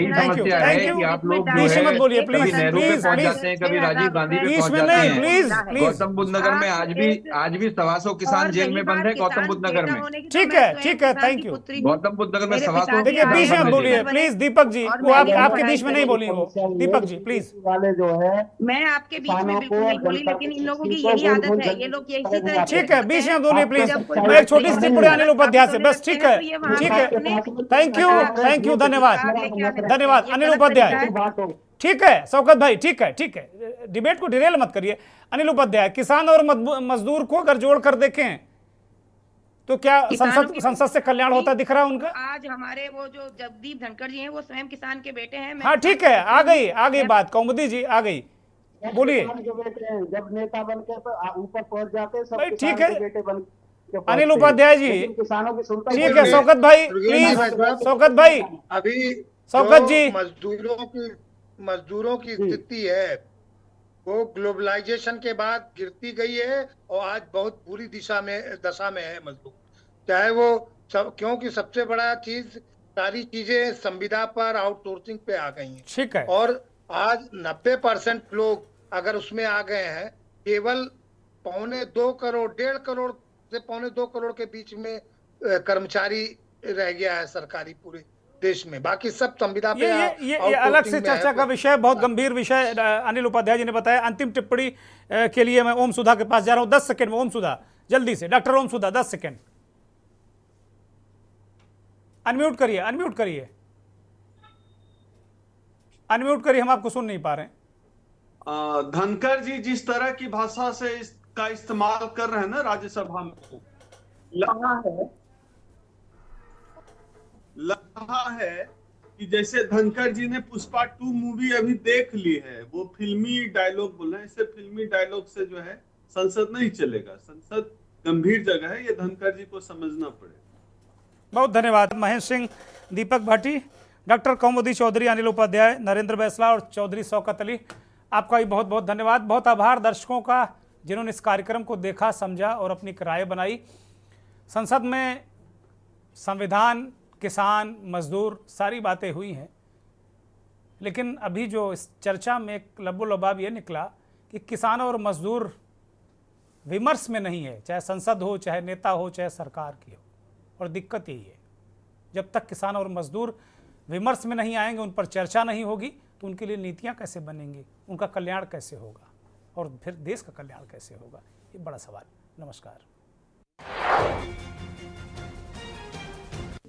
आप लोग मत बोलिए प्लीज, नेहरू पे पहुंच जाते हैं, कभी राजीव गांधी पे पहुंच जाते हैं। गौतम बुद्ध नगर में आज भी 125 किसान जेल में बंद है गौतम बुद्ध नगर में। ठीक है, थैंक यू। गौतम बुद्ध नगर में 125 देखिए, बीच में बोलिए प्लीज दीपक जी, वो आपके बीच में नहीं बोलिए, वो दीपक जी प्लीज। वाले जो है मैं आपके बीच में बिल्कुल नहीं बोली, लेकिन इन लोगों की यही आदत है, ये लोग यही तरह। ठीक है, बीच में बोलिए प्लीज। मैं एक छोटी सी टिप्पणी अनिल उपाध्याय से बस। ठीक है, थैंक यू, धन्यवाद अनिल उपाध्याय। ठीक है शौकत भाई, ठीक है, डिबेट को डिरेल मत करिए। अनिल उपाध्याय, किसान और मजदूर को अगर जोड़ कर देखें तो क्या किसानों संसद से कल्याण होता दिख रहा है उनका? आज हमारे वो जो जगदीप धनखड़ जी हैं वो स्वयं किसान के बेटे हैं। हाँ ठीक है, आ गई बात, कौमुदी जी आ गई, बोलिए। जब नेता बन के तो ऊपर पहुंच जाते हैं सब भाई किसान ठीक है, के बेटे बन के अनिल पहुंचते हैं। उपाध्याय जी लेकिन किसानों की सुनता ठीक है। शौकत भाई प्लीज, शौकत भाई, अभी शौकत जी, मजदूरों की स्थिति है वो ग्लोबलाइजेशन के बाद गिरती गई है और आज बहुत बुरी दशा में है मजदूर। चाहे वो क्योंकि सबसे बड़ा चीज सारी चीजें संविदा पर आउटसोर्सिंग पे आ गई हैं। ठीक है। और आज 90% लोग अगर उसमें आ गए हैं, केवल 1.25 करोड़ 1.5 करोड़ से 1.25 करोड़ के बीच में कर्मचारी रह गया है सरकारी पूरे देश में, बाकी सब संविदा पे ये अलग से चर्चा का विषय, बहुत गंभीर विषय अनिल उपाध्याय जी ने बताया। अंतिम टिप्पणी के लिए मैं ओम सुधा के पास जा रहा हूं, 10 सेकंड में ओम सुधा जल्दी से, डॉक्टर ओम सुधा 10 सेकंड। अनम्यूट करिए, अनम्यूट करिए, अनम्यूट करिए, हम आपको सुन नहीं पा रहे हैं। धनखड़ जी जिस तरह की भाषा से इसका इस्तेमाल कर रहे हैं ना राज्यसभा में, लगा है कि जैसे धनखड़ जी ने पुष्पा 2 मूवी अभी देख ली है, वो फिल्मी डायलॉग बोल रहे हैं। इससे फिल्मी डायलॉग से जो है संसद नहीं चलेगा। संसद गंभीर जगह है, ये धनखड़ जी को समझना पड़ेगा। बहुत धन्यवाद महेश सिंह, दीपक भाटी, डॉक्टर कौमुदी चौधरी, अनिल उपाध्याय, नरेंद्र बैसला और चौधरी शौकत अली, आपका भी बहुत बहुत धन्यवाद। बहुत आभार दर्शकों का जिन्होंने इस कार्यक्रम को देखा, समझा और अपनी राय बनाई। संसद में संविधान, किसान, मजदूर, सारी बातें हुई हैं, लेकिन अभी जो इस चर्चा में एक लबो-लबाब ये निकला कि किसान और मजदूर विमर्श में नहीं है, चाहे संसद हो, चाहे नेता हो, चाहे सरकार की हो। और दिक्कत यही है, जब तक किसान और मजदूर विमर्श में नहीं आएंगे, उन पर चर्चा नहीं होगी, तो उनके लिए नीतियां कैसे बनेंगी, उनका कल्याण कैसे होगा और फिर देश का कल्याण कैसे होगा, ये बड़ा सवाल। नमस्कार।